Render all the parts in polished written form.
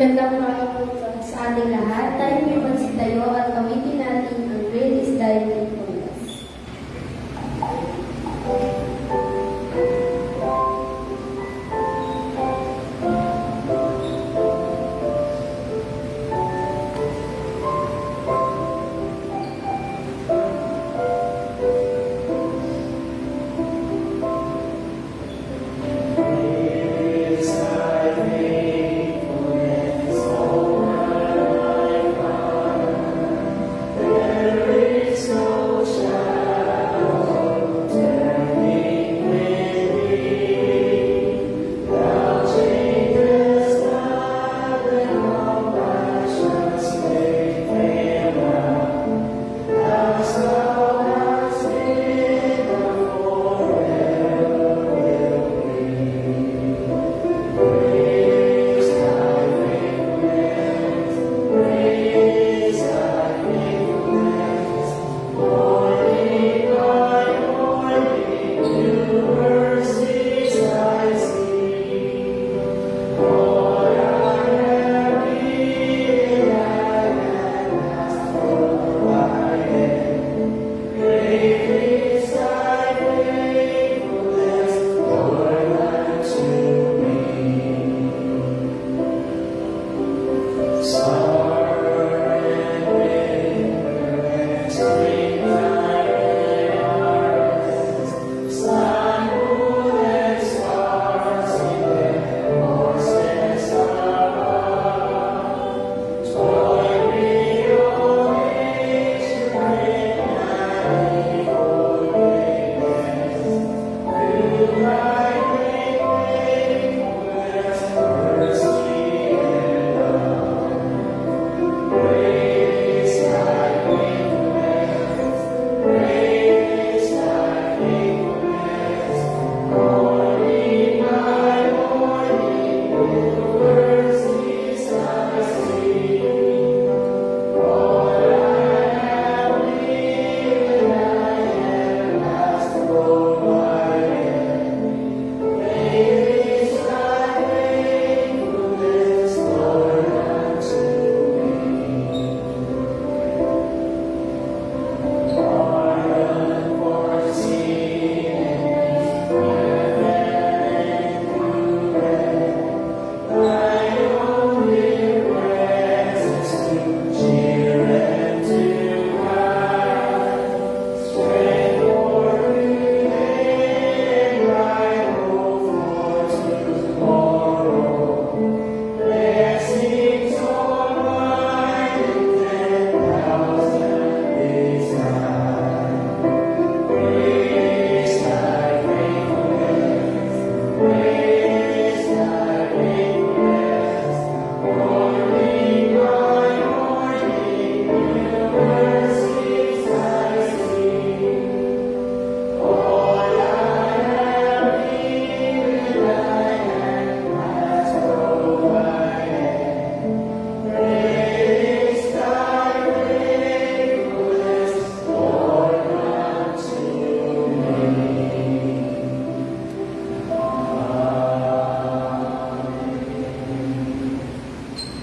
Magandang umaga po sa ating lahat. Tayo may magsitayo at awitin natin ang Great is Thy Faithfulness.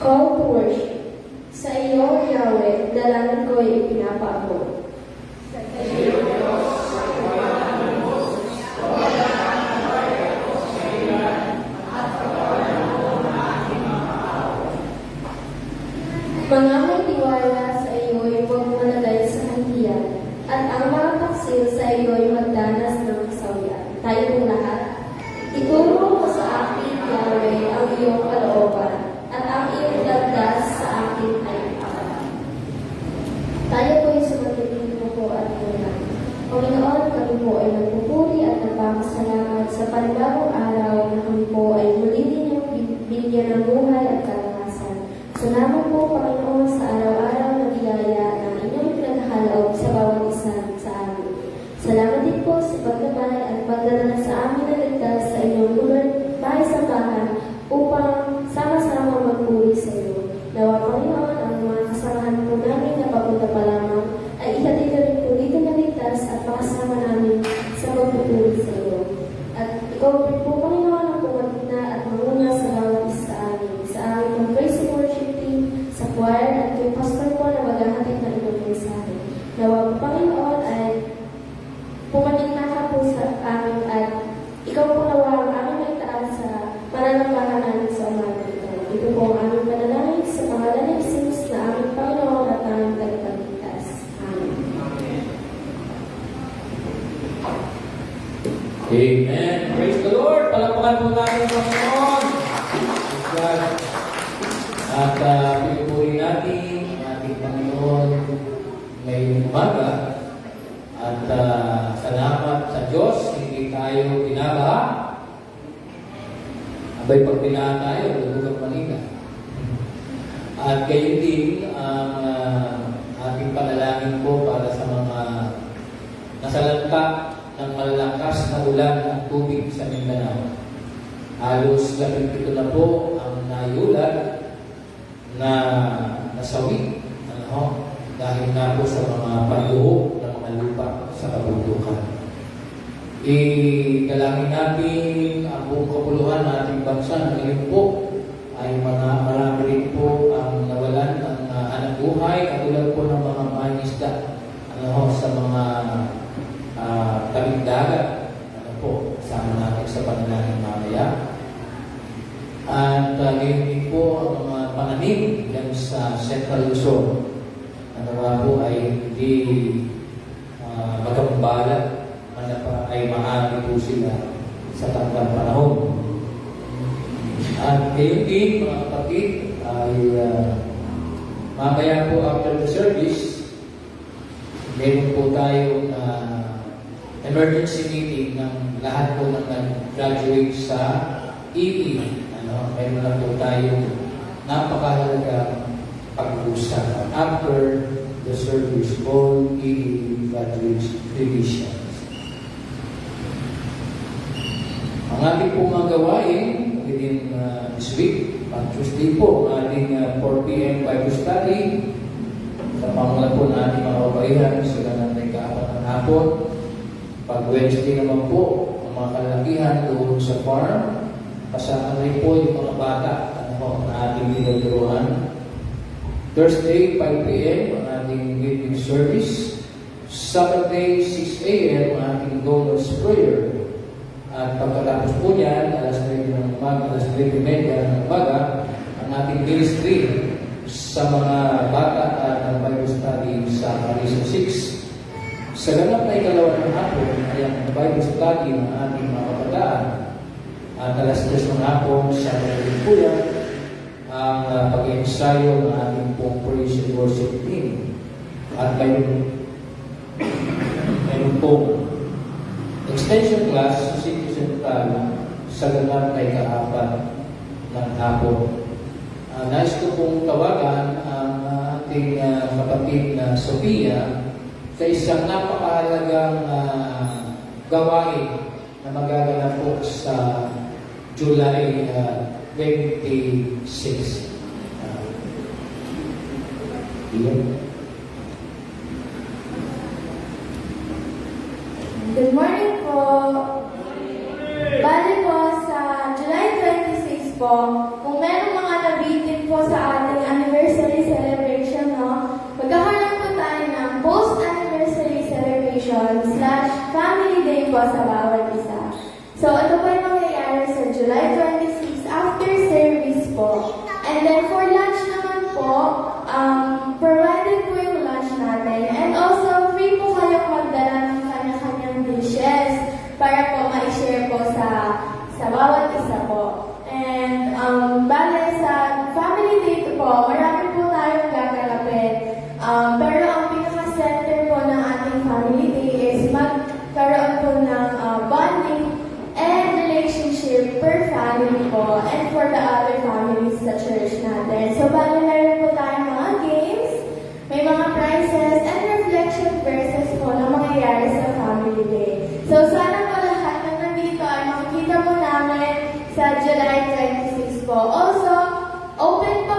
Call to worship. Sa iyo, Yahweh, dalangin ko ay ipinapaabot. Sa iyo, Diyos, sa iwanan mo, wala kang naway ako sa ilan, at kawalan mo na aking mga away. Mga may tiwala sa iyo ay huwag manalay sa kahihiyan, at ang mga taksil sa iyo ay magdanas ng kasawian. Tayo ng lahat, ituro mo sa akin, Yahweh, ang iyong kalooban, at ang iyong landas sa akin ay akalan. Tayo po ay sumagitin mo po at muna. Panginoon, kami po ay nagpupuri at nagpapasalamat sa panibagong araw na kami po ay muli ninyong bigyan ng buhay at kalakasan. Salamat po, Panginoon, sa araw-araw na biyaya na inyong pinaghalaog sa bawat isa sa amin. Salamat din po sa pagdamay at pagdadala sa amin na ligtas sa inyong lugar, bahay sa bahan, upang sama-sama magpuri sa iyo. Nawa, Panginoon, ang mga kasamahan po namin na papunta pa lamang ay ihatid na rin po dito na ligtas at makasama namin sa pagpupuri sa iyo. At ikaw rin po, Panginoon, ang pumatid na at manguna sa bawat isa sa amin. Amen. Praise the Lord. Palakpakan po natin ang Panginoon. Praise God. At pinupuri natin ang ating Panginoon ngayong umaga. At salamat sa Diyos, hindi tayo binabaha. Abay, pag binaha tayo, lulog ang Manila. At gayon din ang ating panalangin po para sa mga nasalanta ng malakas na ulan at tubig sa Mindanao. Halos 17 na po ang nayulat na nasawi dahil na po sa mga pagbuhok ng mga lupa sa kabundukan. Ikalangin natin ang buong kapuluhan ng ating bansa na ngayon po ay marami rin po ang nawalan ng hanap buhay, katulad po ng mga mangisda sa mga tabing dagat. Sama natin sa panalangin mamaya. At ngayon din po ang mga pananim yan sa Central Luzon. Po ay hindi magkambalat ay maaari po sila sa tanggang panahon. At ngayon din, mga kapatid, ay mamaya po after the service, meron po tayong emergency meeting ng lahat po ng nag-graduate sa EP. Meron na po tayong napakahalagang pag-uusap after the service, all EP graduate divisions. Ang ating pong mga gawain within this week, pag Tuesday po, ang ating 4 p.m. Bible study. Sa pangulat po na ating mga kabayan, sila na nagkaapat ng hapon. Pag Wednesday naman po, ang mga kalakihan doon sa farm, kasama rin po yung mga bata na ating tinuturuan. Thursday, 5 p.m. ang ating evening service. Saturday, 6 a.m. ang ating donors prayer. At pagkatapos po niyan, alas 9 ng umaga, alas 9:30 ng umaga, ang ating ministry sa mga bata at ang Bible study sa Parisa 6. Sa ganap na ikalawa ng hapon ay ang Bible study ng ating mga kabataan. At alas 3 ng hapon, sa rin po yan, ang pag-ensayo ng ating pong praise and worship team. At mayroon pong extension class sa City Central sa ganap na ikaapat ng hapon. Nais ko pong tawagan ang ating kapatid na Sophia sa isang napakahalagang gawain na magaganap po sa July 26. Good morning po. Bali po sa July 26 po, kung meron mga nabitin po sa ating anniversary celebration, magkakaroon po tayo ng post-anniversary celebration / family day po sa bawat isa. So, ito po yung mangyayari sa July 26 after service po. And then for lunch naman po, provided po yung lunch natin. And also, free po kayong magdala ng kanya-kanyang dishes para po ma-share po sa bawat isa po. And bale sa family day po, marami po tayong gaganapin. Pero ang pinaka-center po ng ating family day is magkaroon po ng bonding and relationship per family po and for the other families sa church natin. So bale meron po tayong mga games, may mga prizes, and reflection verses po na mangyayari sa family day. So sana po lahat na nandito ay makikita po namin sa July 26 po. Also, open pa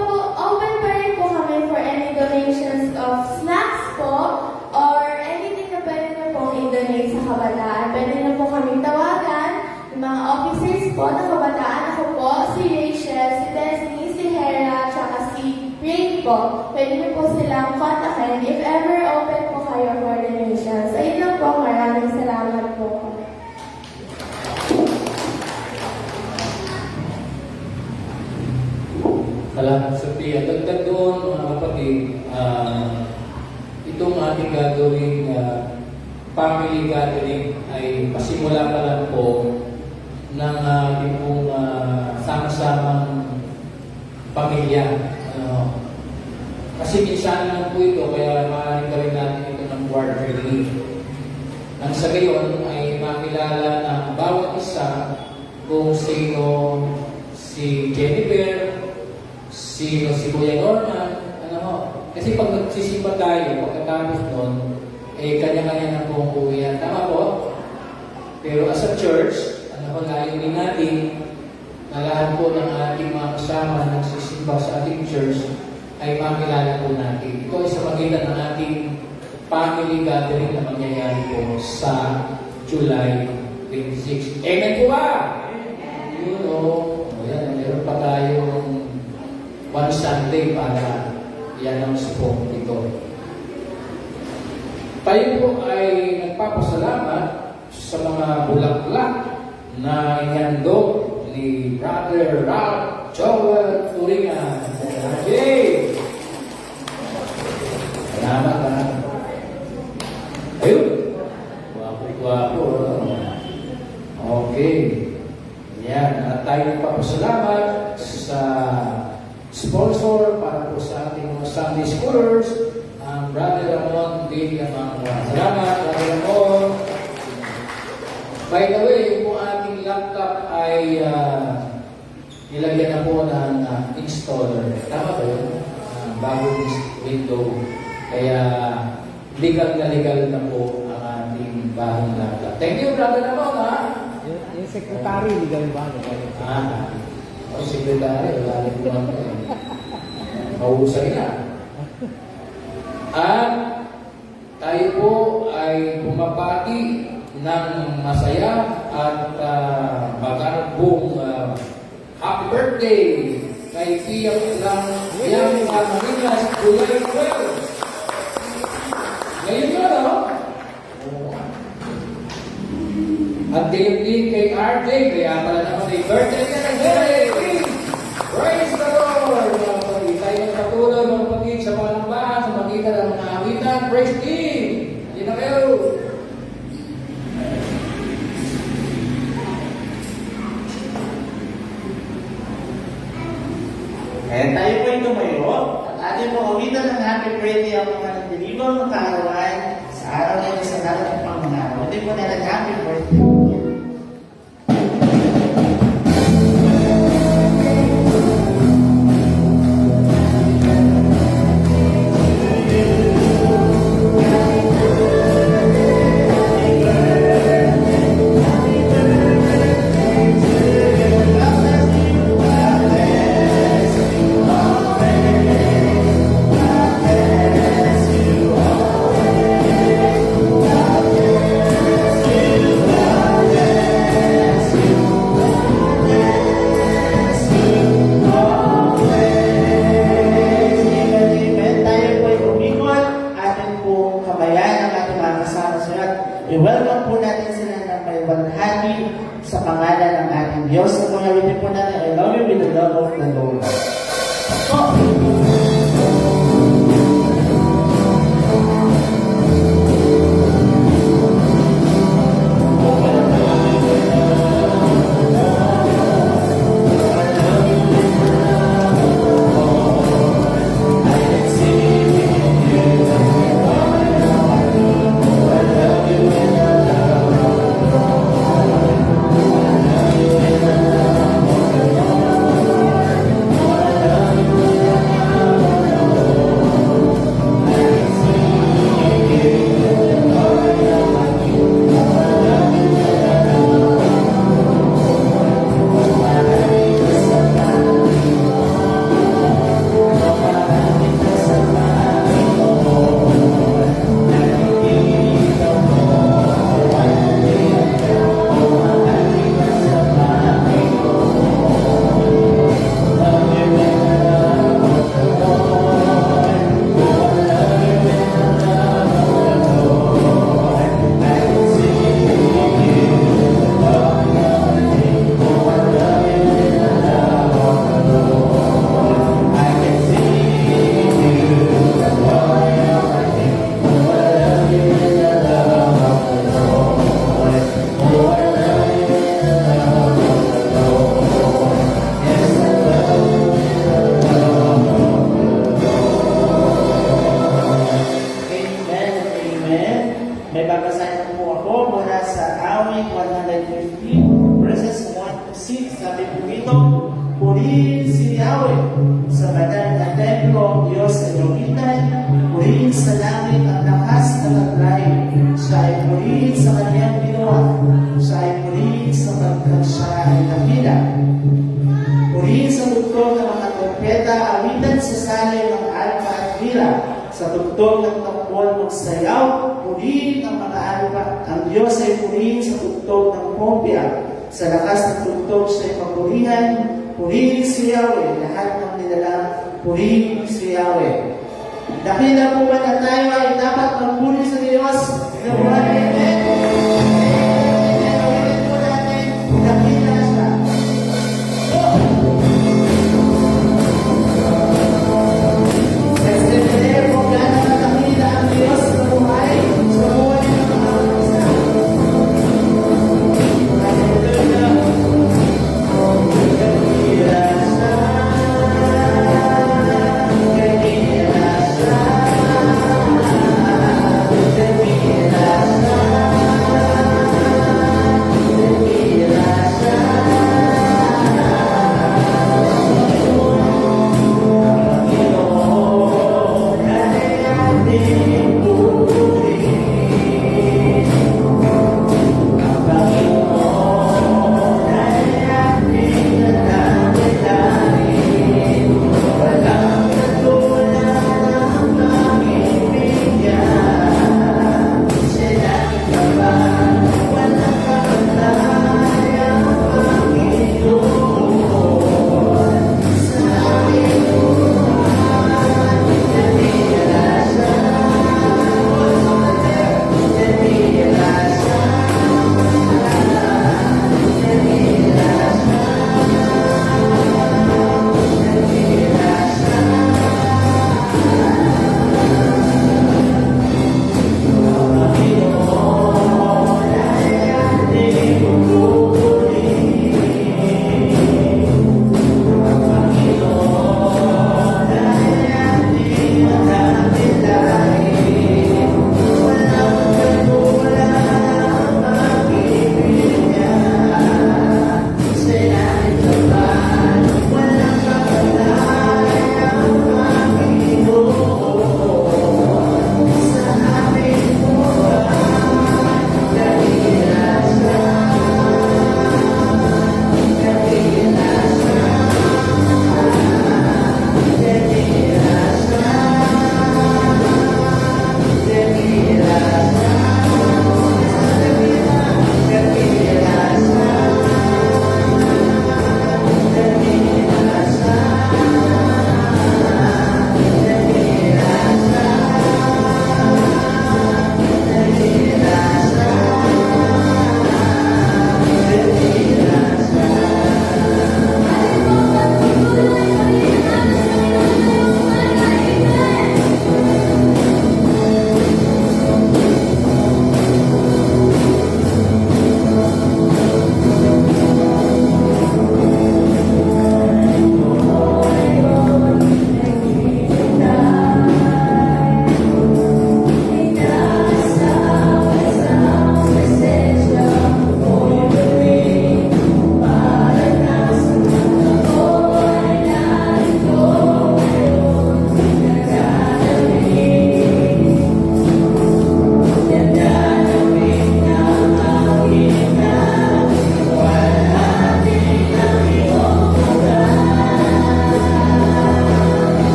rin po kami for any donations of snacks po or anything na pwede na pong i-donate sa kabataan. Pwede na po kaming tawagan yung mga officers po na kabataan. Ako po, si Rachel, si Destiny, si Hera, tsaka si Rain po. Pwede na po silang kontakin if ever open po kayo for donations. Ayun lang po, maraming salamat po. Salamat, Sophia. Dagdag doon, mga kapatid, itong ating gagawing family gathering ay pasimula pa lang po ng ating pong sama-samang pamilya. Kasi minsan lang po ito, kaya maaaring gawin natin ito ng quarterly. Nang sa gayon ay makilala ng bawat isa kung sino si Jennifer, sino si Kuya Norman, kasi pag nagsisimba tayo, pagkatapos nun, kanya-kanya na pong uwihan. Tama po? Pero as a church, layunin natin na lahat po ng ating mga kasama na nagsisimba sa ating church ay makilala po natin. Ito ay sa magitan ng ating family gathering na mangyayari po sa July 26. Amen po ba? Yun o. Ayan, meron pa tayong one Sunday para i-announce po ito. Tayo po ay nagpapasalamat sa mga bulaklak na ihandog ni Brother Ralph Joel Turingan. Jay! Salamat na. Ayun! Wapo-wapo. Okay. Yan. At tayo nagpapasalamat sa sponsor para po sa ating mga Sunday Schoolers, ang Brother Ramon Villamangua. Salamat, Brother Ramon. By the way, yung ating laptop ay nilagyan na po ng installer. Tama ba yun? Bagong window. Kaya legal na po ang ating bagong laptop. Thank you, Brother Ramon, ha? Yung secretary, legal ba? O secretary, wala rin po naman. Mahusay na. At tayo po ay bumabati ng masaya at magarbong happy birthday kay Pia lang yang Manilas July 12. Ngayon na, no? At gayon din kay RJ, kaya pala naman ay birthday ka ng day! Praise the Lord! Mga kapatid, tayo ng patuloy, mga kapatid, sa panambahan, sa magitan ng mga awitan. Praise Team! Hindi na kayo! Kaya tayo po ay tumayo at ating pong awitan ng happy birthday ang mga nagdilibang ng kaarawan sa araw na ito sa natin ng pangmanaw. Hindi po na happy birthday. I-welcome po natin sila ng may walhati sa pangalan ng ating Diyos. At mga witin po natin, I love you with the love of the Lord. Amen. May babasahin po ako mula sa awit 115 verses 1 to 6. Sabi po dito, purihin si Yahweh sa banal na templo, Diyos sa Yogitan, purihin sa langit ang lakas ng aglay. Siya ay purihin sa kanyang ginawa. Siya ay purihin sa pagkat siya ay nakila. Purihin sa tugtog ng mga trompeta, awitan sa salay ng alpa at bira. Sa tugtog ng tambol magsayaw, purihin ang mga alpa. Ang Diyos ay purihin sa tugtog ng pompia. Sa lakas ng tugtog siya ay papurihan. Purihin si Yahweh, lahat ng nilalang, purihin si Yahweh. Dakila po ba na tayo ay dapat magpuri sa Diyos? Amen. Ulitin po natin, dakila siya. Kasi po gano'n na dakila ang Diyos sa buhay ng mga isa. Hallelujah. Let me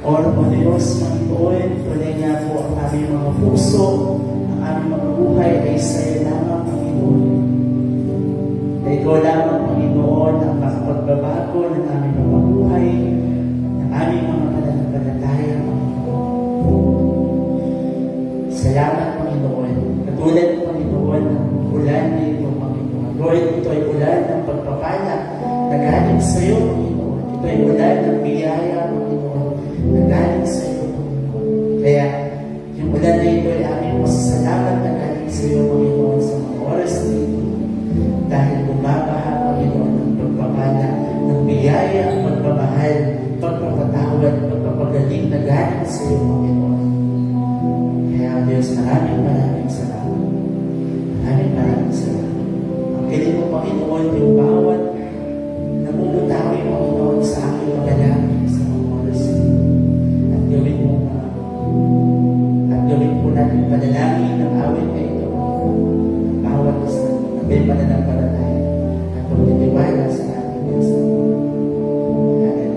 O Diyos, Panginoon, tunay nga po ang aming mga puso, ang aming mga buhay ay sa iyo lamang, Panginoon. Na ikaw lamang, Panginoon, ang makapagbabago ng aming mga buhay, ng aming mga pananampalataya, Panginoon. Salamat, Panginoon. Katulad, Panginoon, ng ulan na ito, Panginoon. Lord, ito ay ulan ng pagpapala na galing sa iyo, Panginoon. Ito ay ulan ng biyaya, Panginoon, na galing sa iyo, Panginoon. Kaya, yung ulan na ito ay aming masasalamat na galing sa iyo, Panginoon, sa mga oras na ito. Dahil bumabaha, Panginoon, ng pagpapala, ng biyaya, pagmamahal, pagpapatawad, pagpapagaling na galing sa iyo, Panginoon. Kaya, Diyos, maraming salamat. Maraming salamat. Ang kilig mo, Panginoon, yung bawat namumutawi, Panginoon, sa aking magalangin sa mga oras na ito. At gawin po natin panalangin ng awit na ito, Panginoon. Bawat isa na may pananampalataya at pagtitiwala sa ating Diyos. Hallelujah.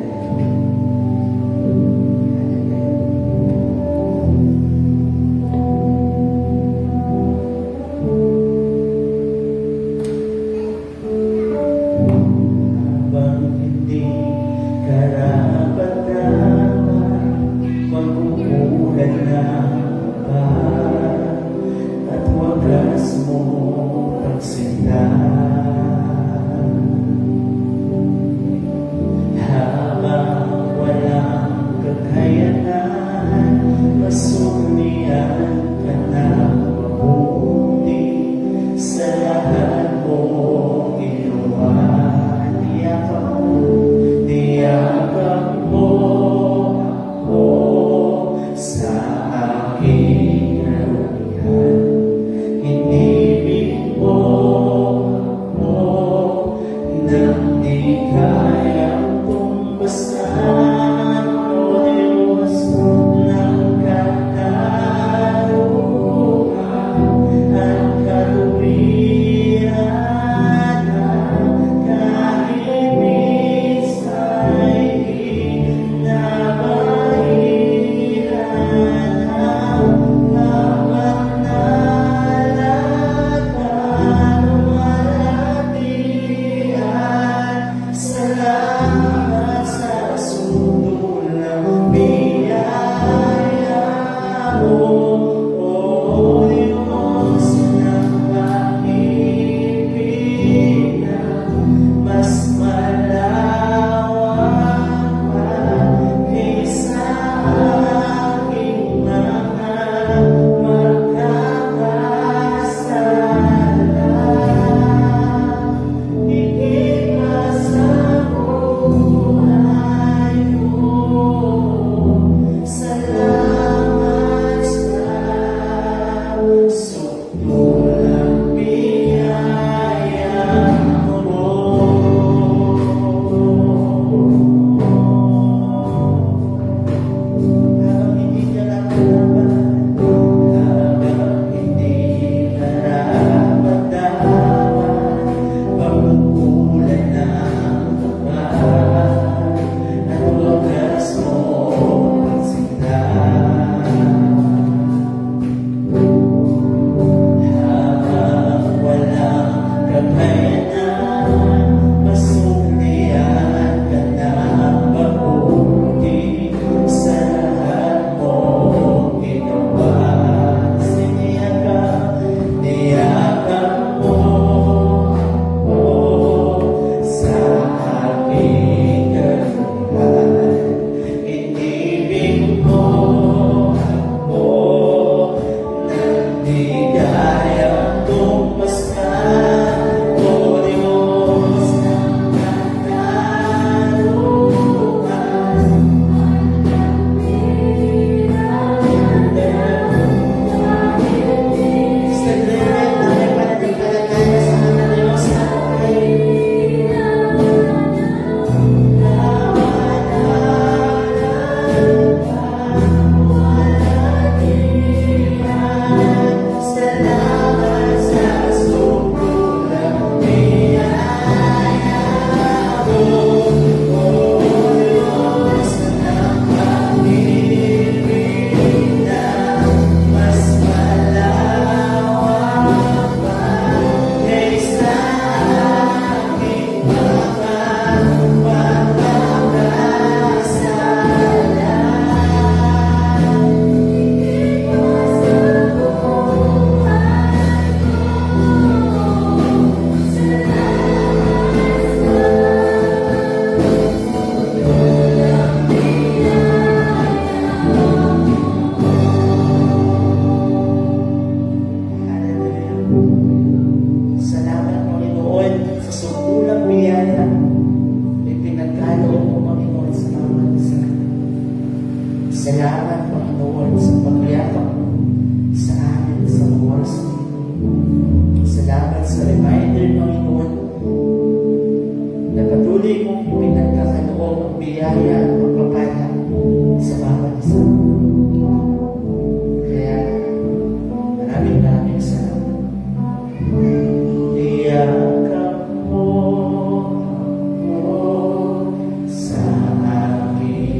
Salamat, Panginoon, sa pagyakap mo sa amin sa oras na ito. Salamat sa reminder, Panginoon, na patuloy mong pinagkakaloob ang biyaya at pagpapala sa bawat isa. Kaya, maraming salamat. Iyakap mo ako sa aking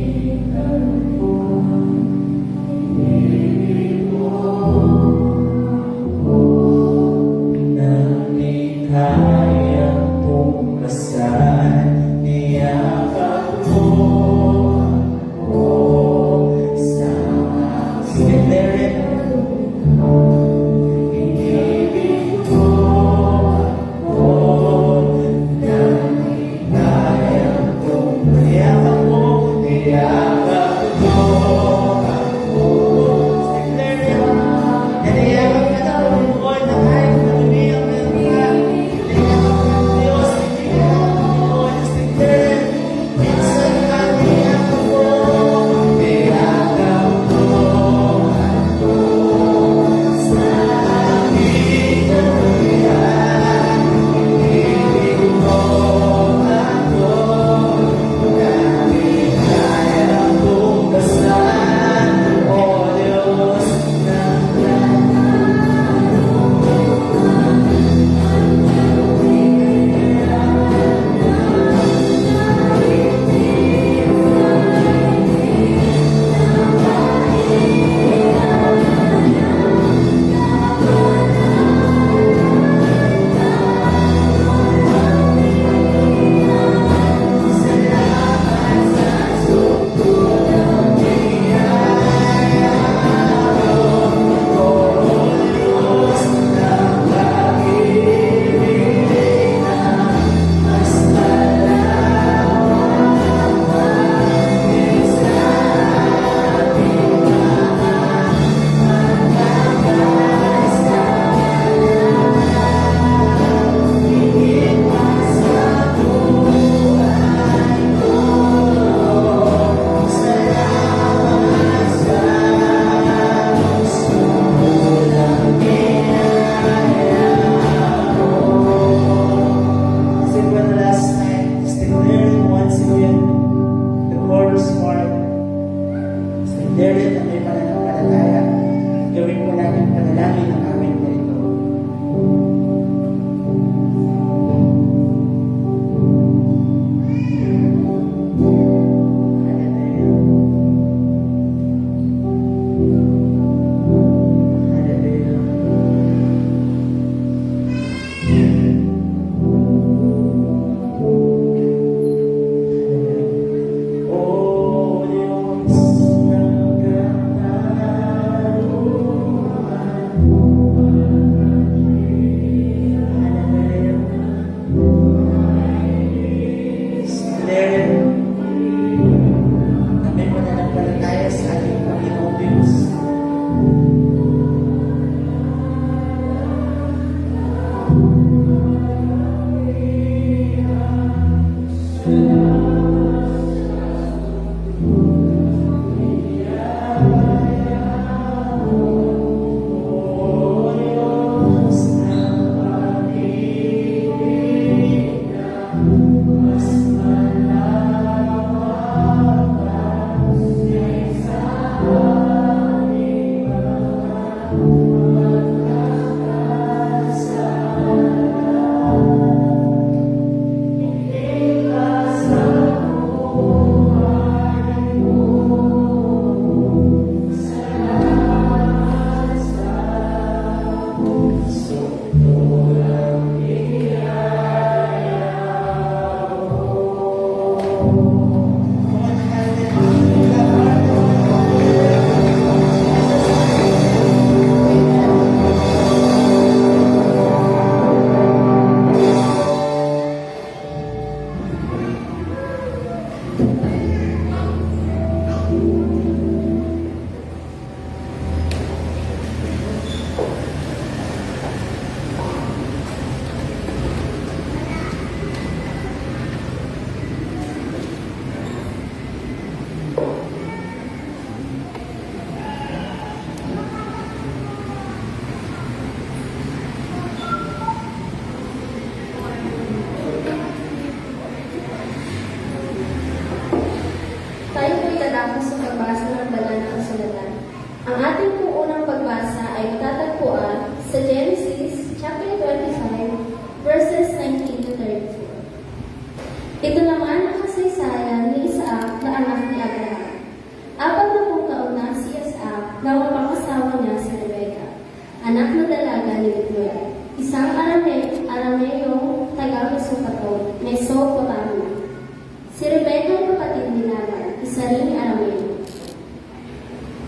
Rebecca ang kapatid ni Laban, isa ring Arameo.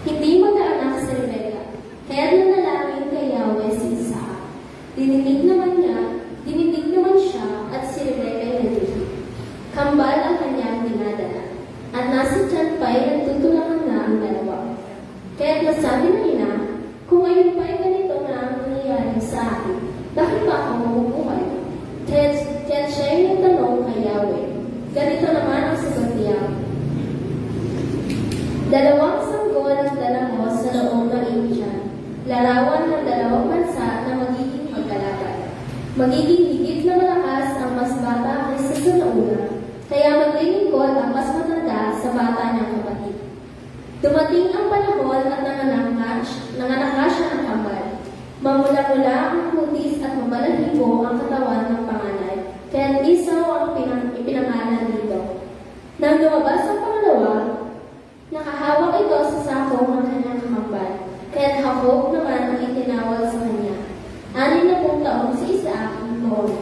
Hindi magkaanak si Rebecca, kaya't nanalangin kay Yahweh si Isaac. Dinidig naman siya at si Rebecca ay nagiging. Kambal ang kanyang dinadala, at nasa tiyan pa'y nagtutulakan na ang dalawa. Kaya't nasabi na ina, kung ngayon pa'y ganito na ang nangyayari sa akin, bakit pa ako mabubuhay? Kaya't siya ay nagtanong kay Yahweh. Ganito naman ang sagot ni Yahweh. Dalawang sanggol ang dala mo sa loob ng iyong tiyan, larawan ng dalawang bansa na magiging magkalaban. Magiging higit na malakas ang mas bata kaysa sa nauna, kaya maglilingkod ang mas matanda sa bata niyang kapatid. Dumating ang panahon at nanganak siya ng kambal. Mamula-mula ang kutis at mabalahibo ang katawan ng panganay, kaya Isaw ang ipinangalan dito. Nang lumabas ang pangalawa, nakahawak ito sa sakong ng kanyang kambal, kaya Jacob naman ang itinawag sa kanya. 60 taon si Isaac noon.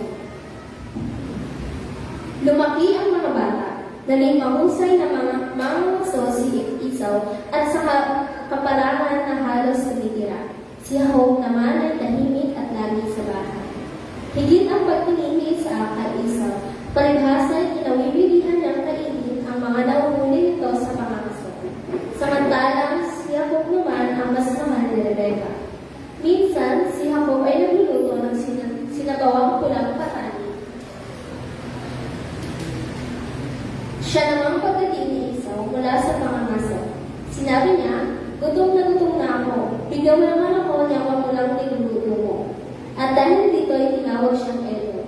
Lumaki ang mga bata, naging mahusay na mga aso si Isaw at sa kaparangan na halos nagtitira. Si Jacob naman ay tahimik at lagi sa bahay. Higit ang pagtingin ni Isaac kay Isaw, palibhasa ay kinawiwilihan niyang kainin ang mga nauhuli nito sa pangangaso. Samantalang si Jacob naman ang mas naman ni Rebecca. Minsan, si Jacob ay nagluluto ng sinagawang pulang patani. Siya namang pagdating ni Isaw mula sa pangangaso. Sinabi niya, gutom na ako. Bigyan mo naman ako ng mamulang niluluto mo. At dahil dito ay tinawag siyang Edom.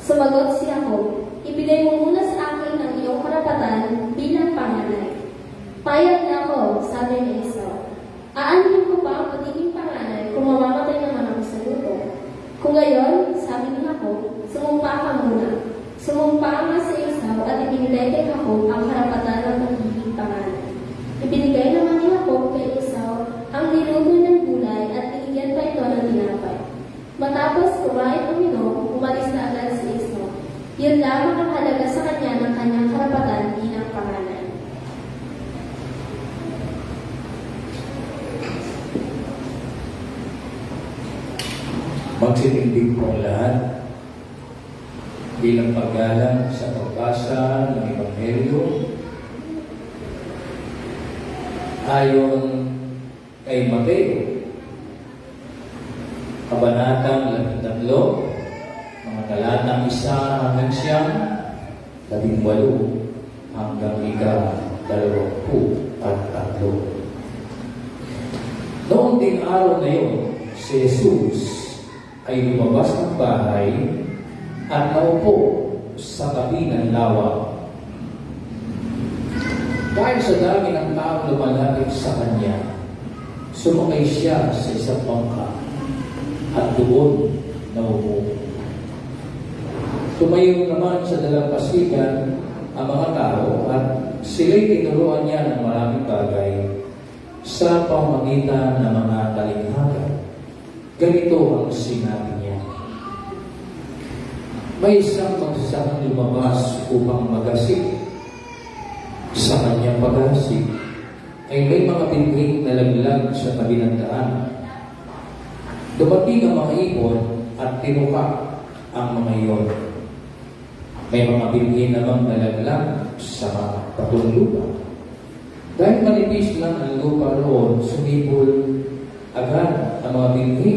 Sumagot si Jacob, ibigay mo muna sa akin ang iyong karapatan bilang panganay. Payag na ako, sabi ni Isaw. Aanin ko pa ang magiging panganay kung mamamatay naman ako sa luto. Kung gayon, sabi ni Jacob, sumumpa ka muna. Sumumpa nga sa Isaw at ibinigay kay Jacob ang karapatan ng magiging panganay. Ibinigay naman ni Jacob kay Isaw ang niluto ng gulay at binigyan pa ito ng tinapay. Matapos kumain uminom, umalis na agad si Isaw. Yun lamang ang halaga sa kanya ng kanyang karapatan bilang panganay. Magsitindig po ang lahat bilang paggalang sa pagbasa ng Ebanghelyo ayon kay Mateo, Kabanatang 13, mga talatang 1 hanggang 9, 18 hanggang 23. Noong ding araw na yun, si Jesus ay lumabas ng bahay at naupo sa tabi ng lawa. Dahil sa dami ng taong lumalapit sa kanya, sumakay siya sa isang bangka at doon naupo. Tumayo naman sa dalampasigan ang mga tao at sila'y tinuruan niya ng maraming bagay sa pamamagitan ng mga talinghaga. Ganito ang sinabi niya. May isang magsasakang lumabas upang magasik. Sa kanyang paghagasik ay may mga binhing na laglag sa tabi ng daan. Dumating ang mga ibon at tinuka ang mga iyon. May mga binhi namang nalaglag sa patong lupa. Dahil manipis lang ang lupa roon, sumibol agad ang mga binhi.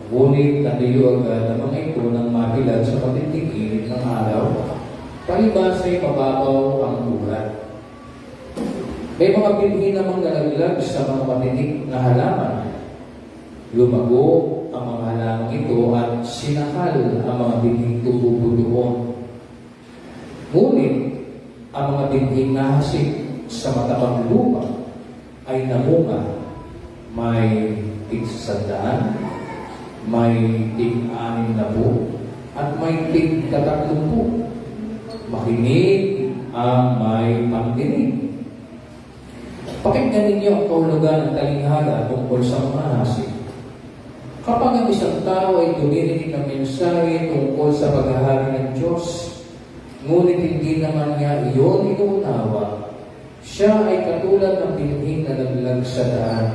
Ngunit natayo agad ang mga ito nang mabilad sa patinding init ng araw. Palibas ay mababaw ang ugat. May mga binhi namang nalaglag sa mga matinik na halaman. Lumago ang mga halaman ito at sinakal ang mga binhing tumubo doon. Ngunit ang mga binhing nahasik sa matabang lupa ay namunga. May tig-100, may tig-60, at may tig-30. Makinig ang may pangdinig. Pakinggan ninyo ang kahulugan ng talinghaga tungkol sa mga hasik. Kapag ang isang tao ay dumirinig ng mensahe tungkol sa paghahari ng Diyos, ngunit hindi naman niya iyon inuunawa. Siya ay katulad ng binhing na naglag sa daan.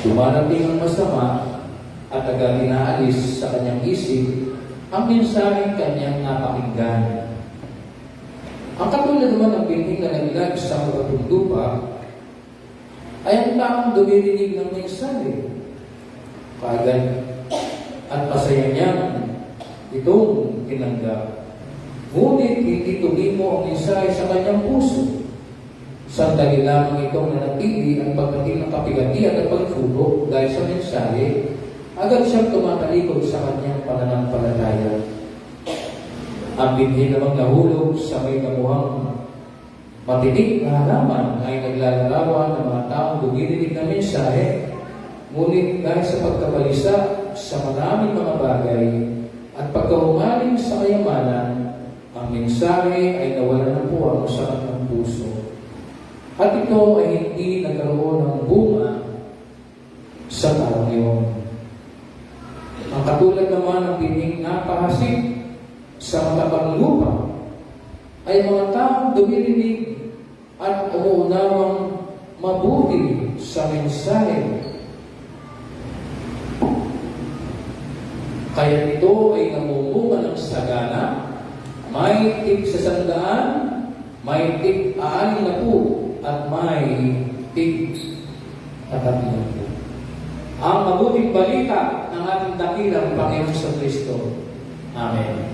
Dumarating ang masama at agad inaalis sa kanyang isip ang mensaheng kanyang napakinggan. Ang katulad naman ng binhing na naglag sa mabatong lupa ay ang taong dumirinig ng mensahe. Kaagad at pasaya niyang itong tinanggap. Ngunit hindi tumimo ang mensahe sa kanyang puso. Sandali lamang itong nanatili ang pagdating ng kapigatian at pagtulog dahil sa mensahe, agad siyang tumatalikod sa kanyang pananampalataya. Ang binhi namang nahulog sa may damuhang matinik na halaman ay naglalarawan ng mga taong dumirinig ng mensahe, ngunit dahil sa pagkabalisa sa maraming mga bagay at pagkahumaling sa kayamanan, ang mensahe ay nawalan ng puwang sa kanyang puso. At ito ay hindi nagkaroon ng bunga sa taong iyon. Ang katulad naman ng binhing napahasik sa matapang lupa ay mga taong dumirinig at umuunawang mabuti sa mensahe. Kaya ito ay namumunga ng sagana, may tig 100, may tig 60, at may tig 30. Ang mabuting balita ng ating dakilang Panginoon sa Kristo. Amen.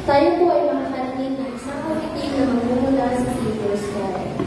Tayo po ay makakarinig ng isang awitin na magmumula sa Savior's Choir.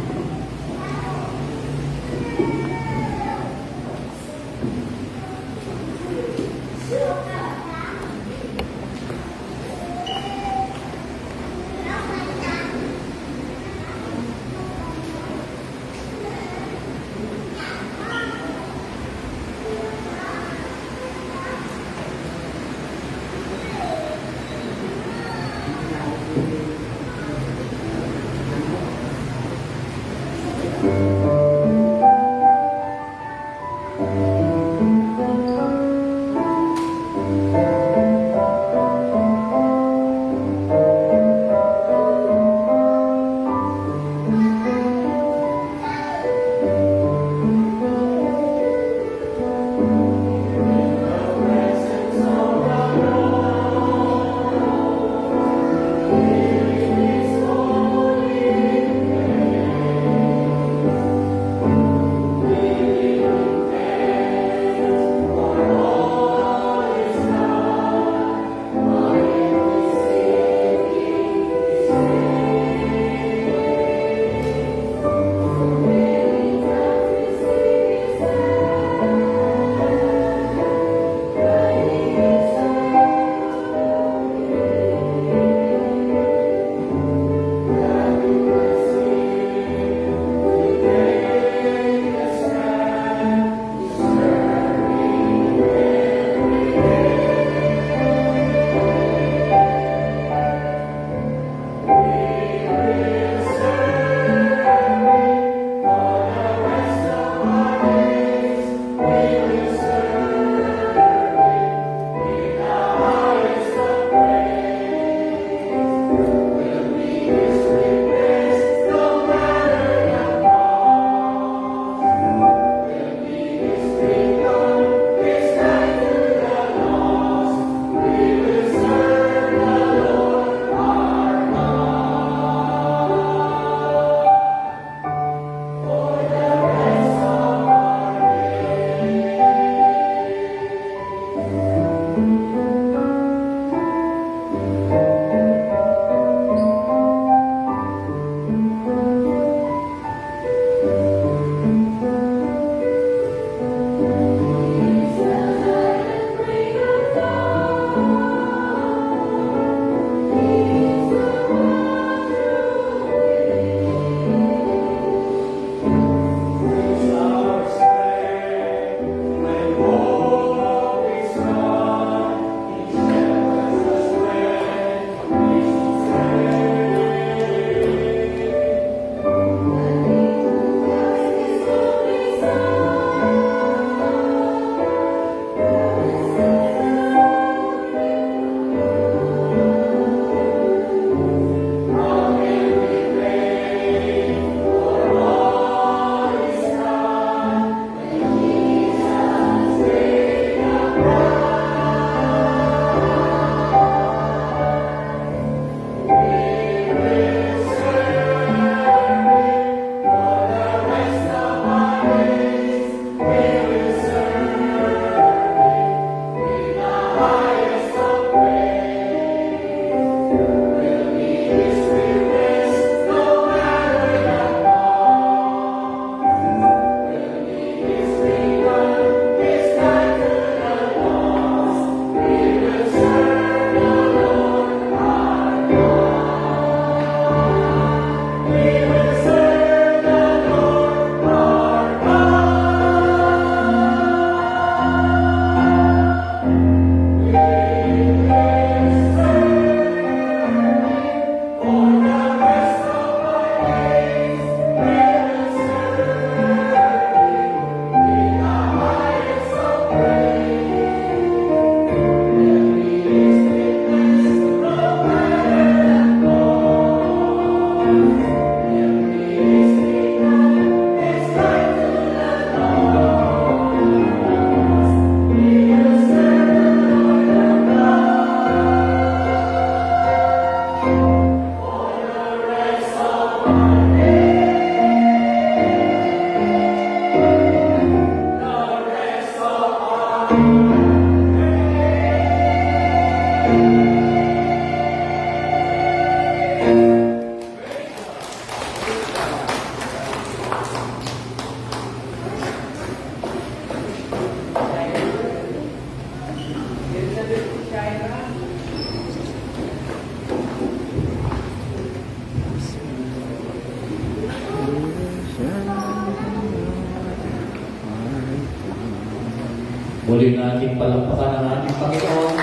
Muli natin palampakan ang ating Panginoon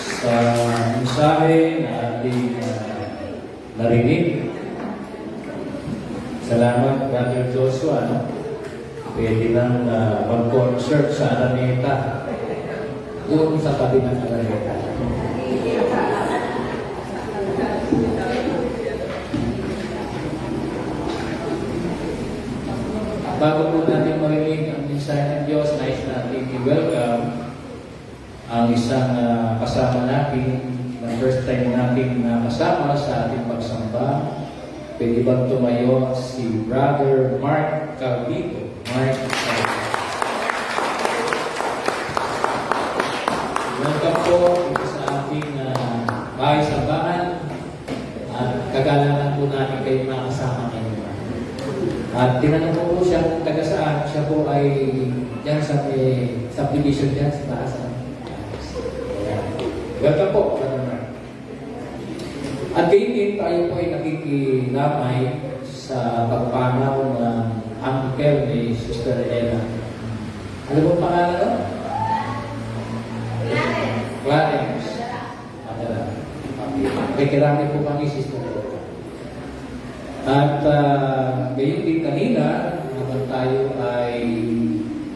sa mensahe na ating narinig. Salamat, Brother Joshua. No? Pwede lang mag-concert sa Araneta. Yung sa tabi ng Araneta. Bago po natin marinig ang mensahe ng Diyos, nais natin i-welcome ang isang kasama natin na first time natin kasama sa ating pagsamba. Pwede bang tumayo si Brother Mark Calvito? Mark Calvito. Welcome po dito sa ating bahay-sambahan at kagalangan po natin kayo makasama ngayon. At tinanong ko po siya kung taga saan. Siya po ay dyan sa subdivision dyan sa taas. Welcome po, Brother Mark. At kayo din, tayo po ay nakikilamay sa pagpanaw ng uncle ni Sister Ella. Ano po pangalan no? Clarence. May kirami po kami, Sister Ella. At gayon din kanina, habang tayo ay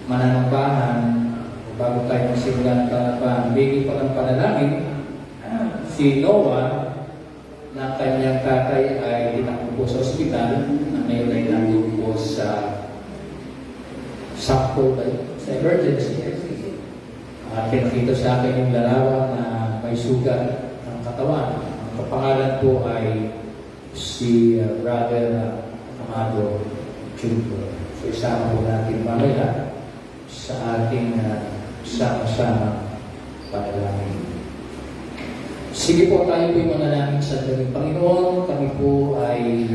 mananambahan, bago tayo magsimulan pa, bigay pa ng panalangin, si Noah, na kanyang tatay ay dinakbo po sa ospital, na ngayon ay nandun po sa sakto sa emergency. At pinakita sa akin yung larawan na may sugat ng katawan. Ang kapangalan po ay si Brother Amado Junior. So isama po natin mamaya sa ating sama-sama panalangin. Sige po, tayo po yung manalangin sa daling Panginoon. Kami po ay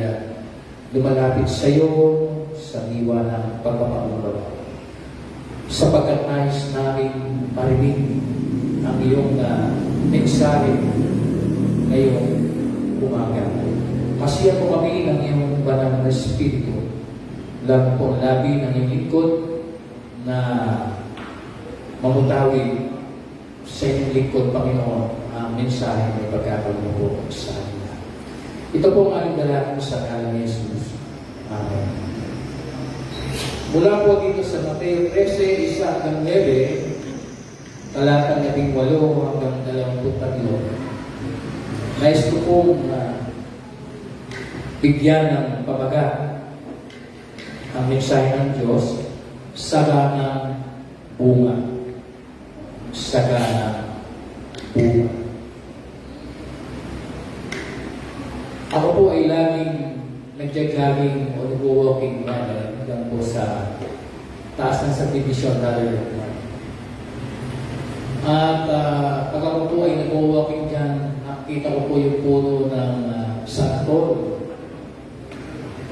lumalapit sa iyo sa diwa ng pagpapakumbaba. Sapagkat nais namin marinig ang iyong mensahe ngayong umaga. Masiya po kami ng iyong banal na Espiritu. Lalo po labi ng iyong lingkod na mamutawid sa iyong lingkod, Panginoon, ang mensahe na ipagkakaroon mo po sa amin. Ito po ang aming dalangin sa ngalan ni Jesus. Amen. Mula po dito sa Mateo 13, 1 hanggang 9, talatang 18 hanggang 23. Nais ko pong bigyan ng pabaga ang mensahe ng Diyos, saganang bunga. Saganang bunga. Ako po ay laging nagja-jogging o nag-walking hanggang po sa taas ng subdivision natin. At pag ako po ay nag-walking dyan, nakita ko po yung puno ng santol.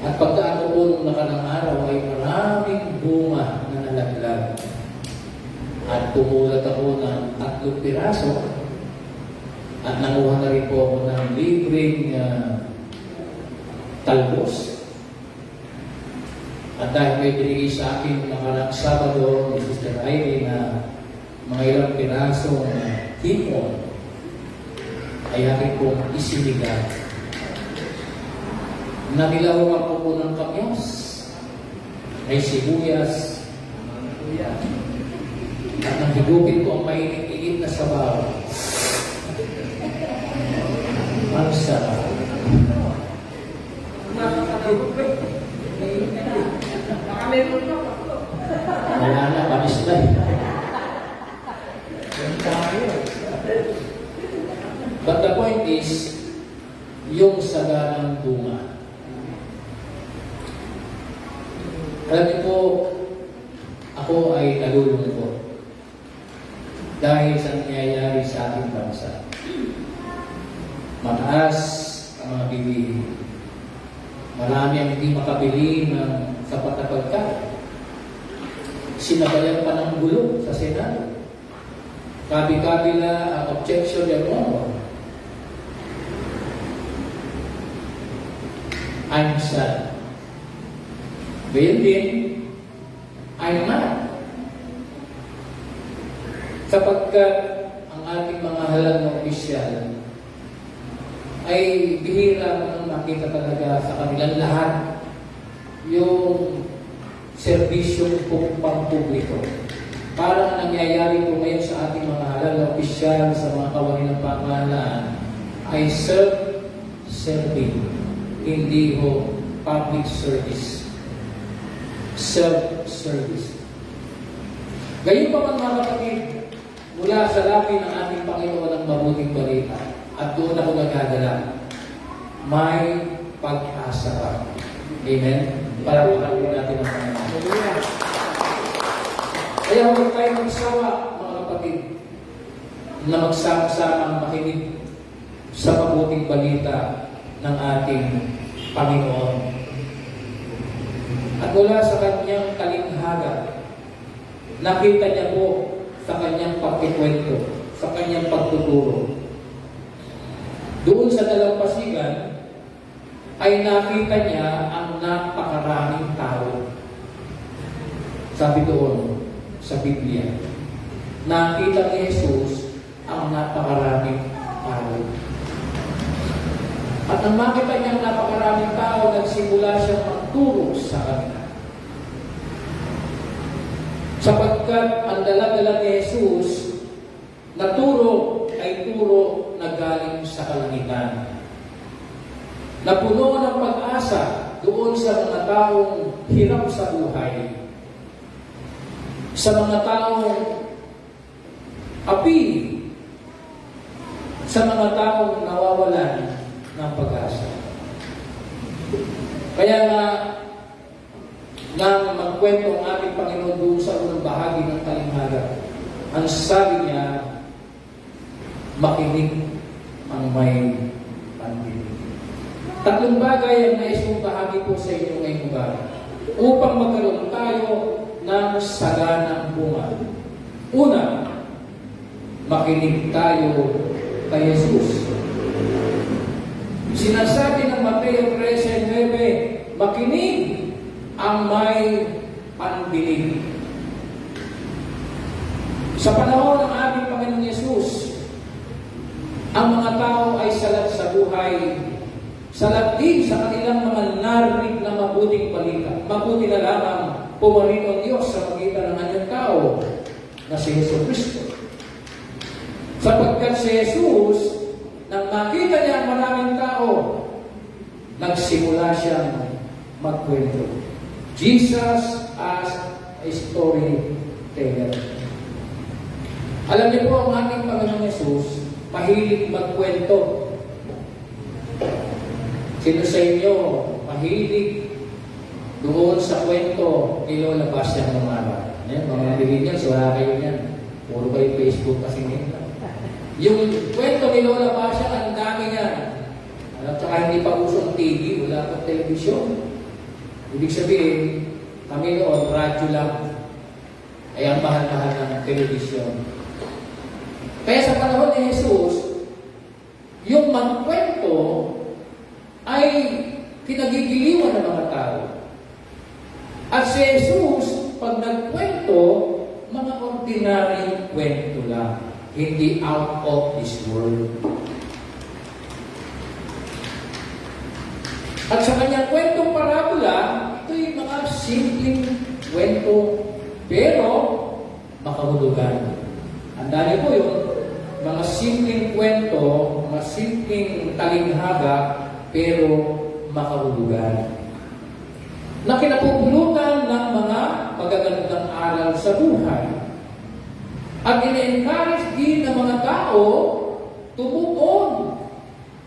At pagkaan ko po nung nakanang araw ay maraming bunga na nalaglag. At pumulat ako ng 3 piraso. At nanguha na rin po ako ng libreng talbos. At dahil may binigay sa akin nakarang Sabado ni Sister Irene na mga ilang piraso na hipon ay aking pong isinigang. Nakilawan ko po ng kamyos, may sibuyas, at nang higupin ko ang mainit-init na sabaw. Ang sarap. Wala na, panis na. But the point is, yung saganang bunga. Alam niyo po, ako ay nalulungkot dahil sa nangyayari sa ating bansa. Mataas ang mga bilihin. Marami ang hindi makabili ng sapat na pagkain. Sinabayan pa ng gulo sa Senado. Kabi-kabila ang objection ng mga. I'm sad. Gayon din, I'm mad. Sapagkat ang ating mga halal na opisyal ay bihira mo nang makita talaga sa kanilang lahat yung serbisyong pampubliko. Parang nangyayari po ngayon sa ating mga halal na opisyal sa mga kawani ng pamahalaan ay self-serving, hindi ho public service. Self-service. Gayon pa man mga kapatid, mula sa labi ng ating Panginoon ang mabuting balita, at doon ako nagdadala, may pag-asa pa. Amen? Para pagkakunin natin ang Panginoon. Kaya huwag tayo magsawa, mga kapatid, na magsama-sama makinig sa mabuting balita ng ating Panginoon. At mula sa kanyang talinghaga, nakita niya po sa kanyang pagkikwento, sa kanyang pagtuturo. Doon sa dalampasigan, ay nakita niya ang napakaraming tao. Sabi doon sa Biblia, nakita ni Jesus ang napakaraming tao. At nang makita niya ang napakaraming tao, nagsimula siyang magturo sa kanila. Sapagkat ang dala-dala ni Jesus na turo ay turo na galing sa kalangitan. Napuno ng pag-asa doon sa mga taong hirap sa buhay. Sa mga taong api. Sa mga taong nawawalan ng pag-asa. Kaya nga, nang magkwento ang ating Panginoon doon sa unang bahagi ng talinghaga, ang sabi niya, makinig ang may pandinig. Tatlong bagay ang nais kong bahagi po sa inyo ngayong umaga upang magkaroon tayo ng saganang bunga. Una, makinig tayo kay Jesus. Sinasabi ng Mateo 13:9, makinig ang may pandinig. Sa panahon ng ating Panginoon Yesus, ang mga tao ay salat sa buhay, salat din sa kanilang mga narinig na mabuting balita. Mabuti na lamang pumarin ang Diyos sa pagitan ng kanyang tao na si Jesucristo. Sapagkat si Jesus, nang makita niya ang maraming tao, nagsimula siyang magkwento. Jesus as a storyteller. Alam niyo po, ang ating Panginoon Yesus, mahilig magkwento. Sino sa inyo, mahilig doon sa kwento ni Lola Bastian Romana? Yan, mga millennials, wala kayo yan. Puro kayo Facebook kasi nila. Yung kwento ni Lola Bastian, ang dami niya. Alam, tsaka hindi pa uso ang TV, wala pa telebisyon. Ibig sabihin, kami noon, radyo lang. Ay ang mahal-mahal ng telebisyon. Kaya sa panahon ni Jesus, yung magkwento ay kinagigiliwan ng mga tao. At si Jesus, pag nagkwento, mga ordinaryong kwento lang. Hindi out of this world. At sa kanyang kwentong parabola, ito'y mga simpleng kwento, pero makahulugan. Handa niyo po yun, mga simpleng kwento, mga simpleng talinghaga, pero makahulugan. Na kinapupulutan ng mga magagandang aral sa buhay. At ina-encourage din ng mga tao tumupon.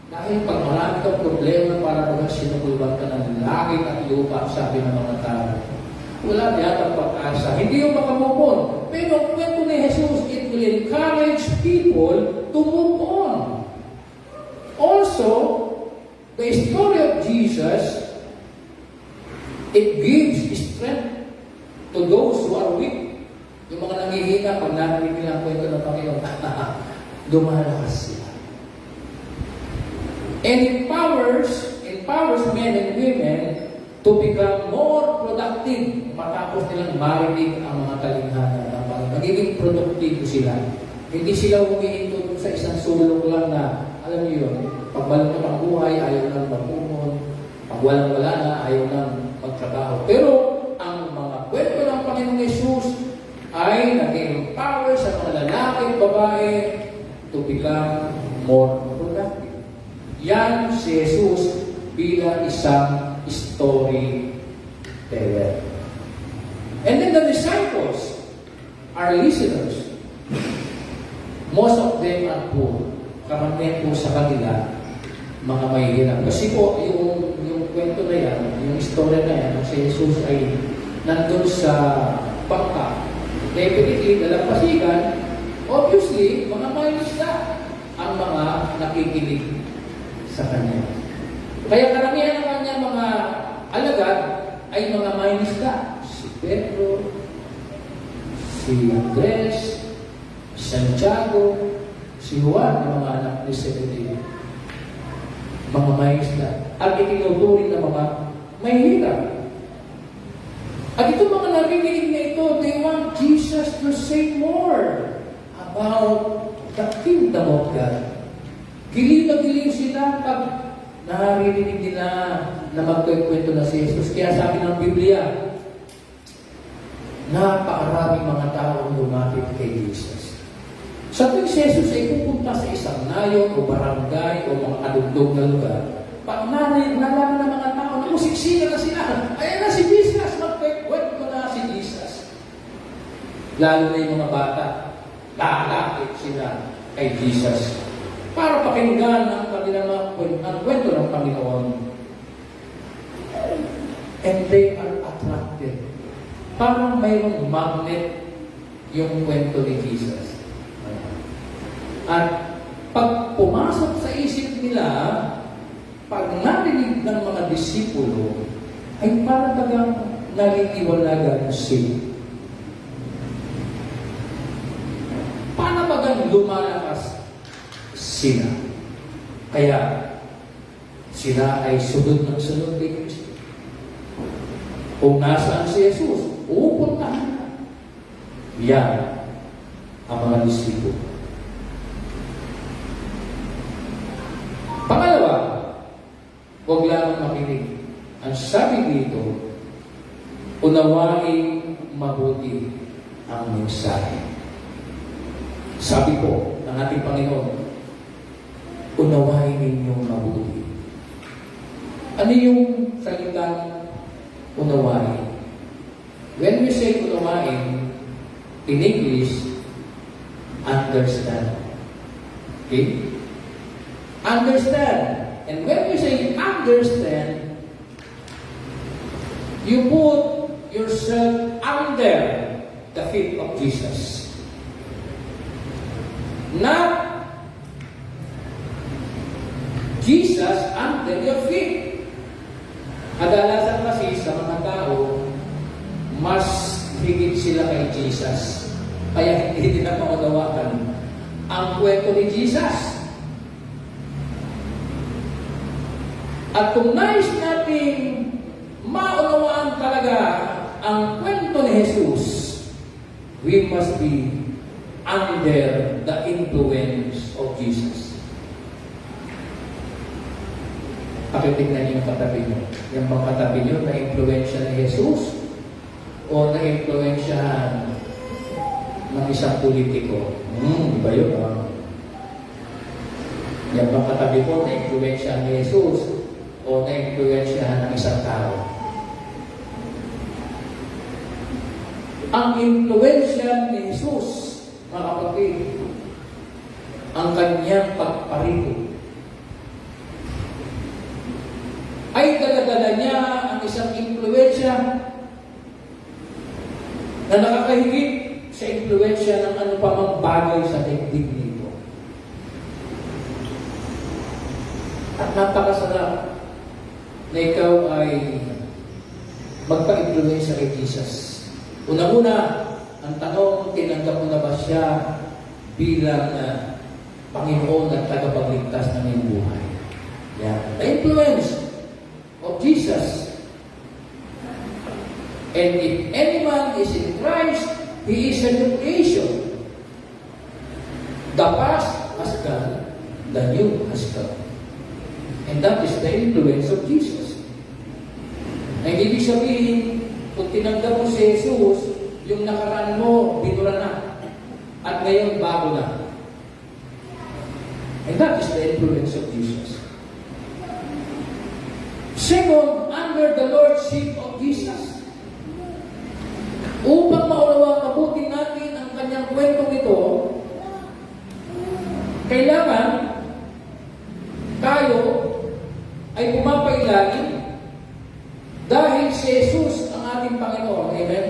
Dahil pag marami kang problema para baga sinugulban ka ng langit at lupa, sabi ng mga tao, wala yata pag-asa. Hindi yung makamupon. Pero ang kwento ni Jesus, it will encourage people to move on. Also, the story of Jesus, it gives strength to those who are weak. Yung mga nangihina, pag narinig nila ang kwento ng Panginoon, lumalakas sila. And empowers men and women to become more productive matapos nilang marinig ang mga talinghaga ng Panginoon. magiging produktibo sila. Hindi sila humihinto dun sa isang sulok lang na, alam niyo yun, pag malungkot ang buhay, ayaw nang magpumon. Pag walang-wala na, ayaw nang magtrabaho. Pero, ang mga kwento ng Panginoong Yesus ay nag-empower sa mga lalaki at babae to become more productive. Yan si Jesus bilang isang storyteller. And then the disciples are listeners. Most of them are poor. Karamihan po sa kanila, mga mahihirap. Kasi po, yung kwento na yan, yung istorya na yan, si Jesus ay nandun sa bangka. Definitely, dalampasigan, obviously, mga mahinisda ang mga nakikinig sa kanya. Kaya karamihan ng kanya mga alagad ay mga mahinisda. Si Pedro, si Andres, si Santiago, si Juan, mga anak ni Zebedeo. Mga mahinisda. At itinuturing na mga mahihirap. At itong mga narinig na ito, they want Jesus to say more about the kingdom of God. Giliw na giliw sila pag naririnig nila na magkwento na si Jesus. Kaya sabi ng Biblia, napakaraming mga tao lumapit kay Jesus. Sa tuwing si Jesus ay pupunta sa isang nayon o barangay o mga kadugtog na lugar, pag nalaman ng mga tao na musiksina na sila, ayan na si Jesus, magkwento na si Jesus. Lalo na yung mga bata, lalapit sila kay Jesus para pakinggan ang kanilang mga kwento ng Panginoon. And they are attracted. Parang mayroong magnet yung kwento ni Jesus. At pag pumasok sa isip nila, pag narinig ng mga disipulo, ay parang tagang naliliwanagan sila. Paano bagang lumalakas sila? Kaya sila ay sunod ng sunod kay Kristo. Kung nasaan si Jesus, pupuntahan na. Yan ang mga disipulo. Pangalawa, huwag lamang makinig. Ang sabi dito, unawain mabuti ang mensahe. Sabi po ng ating Panginoon, unawain ninyong mabuti. Ano yung salitang unawain? When we say unawain, in English, understand. Okay? Understand. And when we say understand, you put yourself under the feet of Jesus. Not Jesus under your feet. Kadalasan kasi sa mga tao, mas higit sila kay Jesus. Kaya hindi nila maunawakan ang kwento ni Jesus. At kung nais natin maunawaan talaga ang kwento ni Jesus, we must be under the influence of Jesus. Pakitignan niyo yung katabi niyo. Yung mga katabi niyo, na-influensya ni Jesus o na-influensyahan ng isang politiko. Iba yun, Yung mga katabi ko, na-influensyahan ni Jesus o na-influensyahan ng isang tao. Ang influensya ni Jesus, mga kapatid, ang kanyang pagparito, ay daladala niya ang isang influensya na nakakahigit sa influensya ng ano pa mang bagay sa daigdig nito. At napakasarap na ikaw ay magpa-influensya kay Jesus. Una-una, ang tanong, tinanggap mo na ba siya bilang Panginoon at tagapagligtas ng iyong buhay? Yan. The influence of Jesus. And if anyone is in Christ, He is a new creation. The past has gone, the new has come. And that is the influence of Jesus. Ang ibig sabihin, kung tinanggap mo si Jesus, yung nakaraan mo, binura na. At ngayon, bago na. And that is the influence of Jesus. Second, under the Lordship of Jesus. Upang maunawang mabuti natin ang kanyang kwentong ito, kailangan tayo ay pumapailalim dahil si Jesus ang ating Panginoon. Amen?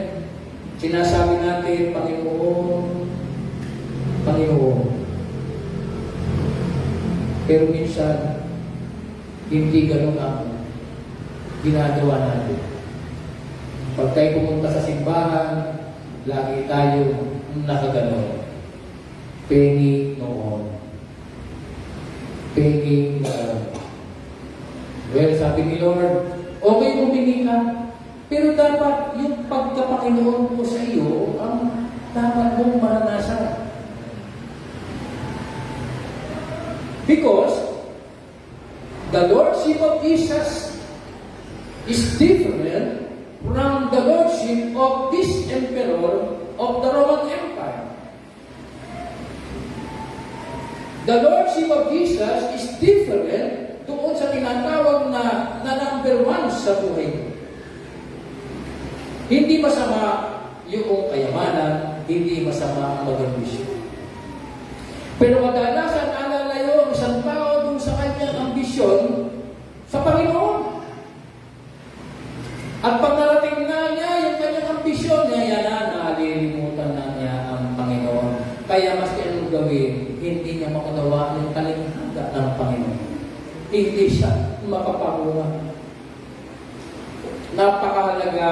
Sinasabi natin, Panginoon, Panginoon. Pero minsan, hindi ganun ang ginagawa natin. Pag tayo pumunta sa simbahan, lagi tayo nakaganon. Pengi noon. Pengi noon. Well, sabi ni Lord, okay humingi ka, pero dapat yung pagkapakinoon ko sa iyo ang dapat mong maranasan. Because the Lordship of Jesus is different from the Lordship of this Emperor of the Roman Empire. The Lordship of Jesus is different doon sa tinatawag na number one sa buhay. Hindi masama yung kayamanan, hindi masama ang mag-ambisyon. Pero kadalasan alalayo ang isang tao doon sa kanyang ambisyon sa Panginoon. At pag narating na niya yung kanyang ambisyon niya, yan na, nalilimutan na niya ang Panginoon. Kaya mas anong gawin, hindi niya makunawa yung kalinghaga ng Panginoon. Hindi siya mapapakuha. Napakahalaga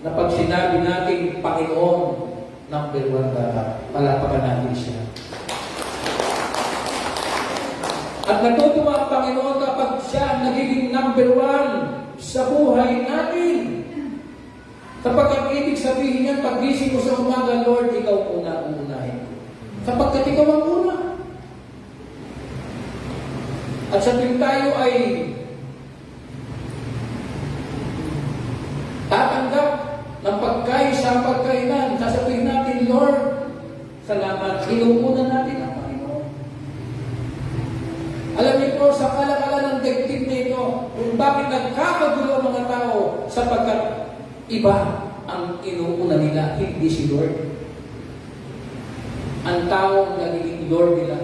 na pag sinabi natin Panginoon, number one dapat, palapakan natin siya. At natutuwa ang Panginoon kapag siya nagiging number one sa buhay natin. Sapagkat ibig sabihin niyan, pag-gising mo sa umaga, Lord, ikaw una-unahin ko. Sapagkat ikaw ang una. At sa tuwing tayo ay tatanggap ng pagkain sa pagkainan, sasabihin natin, Lord, salamat, inuuna natin ang Panginoon. Alam niyo po, sa kalakalan ng daigdig na ito, kung bakit nagkakagulo ang mga tao, sapagkat iba ang inuuna nila, hindi si Lord. Ang tao ang nagiging Lord nila.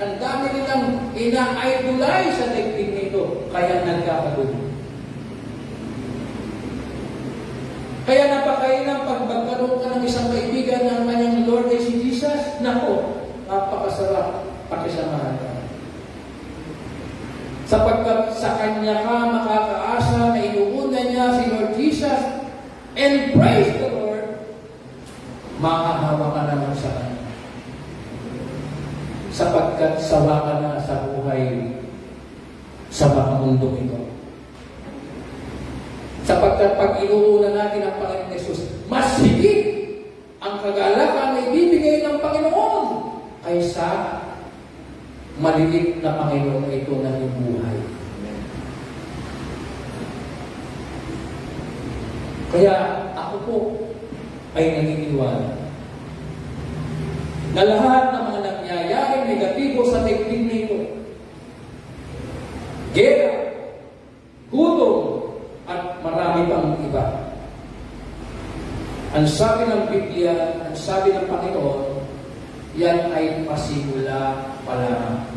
Ang dami nilang ina-idolize sa daigdig na ito, kaya nagkakagulo. Kaya napakainam pag magkaroon ka ng isang kaibigan ng kanyang Lord ay si Jesus, nako, napakasarap pakisamahan ka. Sapagkat sa Kanya ka makakaasa na inuuna niya si Lord Jesus, and praise the Lord, makahawa ka naman sa Kanya. Sapagkat sawa ka na sa buhay sa mundong ito. Sapagkat pag inuuna natin ang Panginoon Jesus, mas higit ang kagalakan na ibibigay ng Panginoon kaysa maliit na Panginoon na ito na buhay. Kaya ako po ay naniniwala na lahat ng mga nangyayaring negatibo sa daigdig na ito, gera, gutom, at marami pang iba. Ang sabi ng Biblia, ang sabi ng Panginoon, yan ay pasimula pa lang.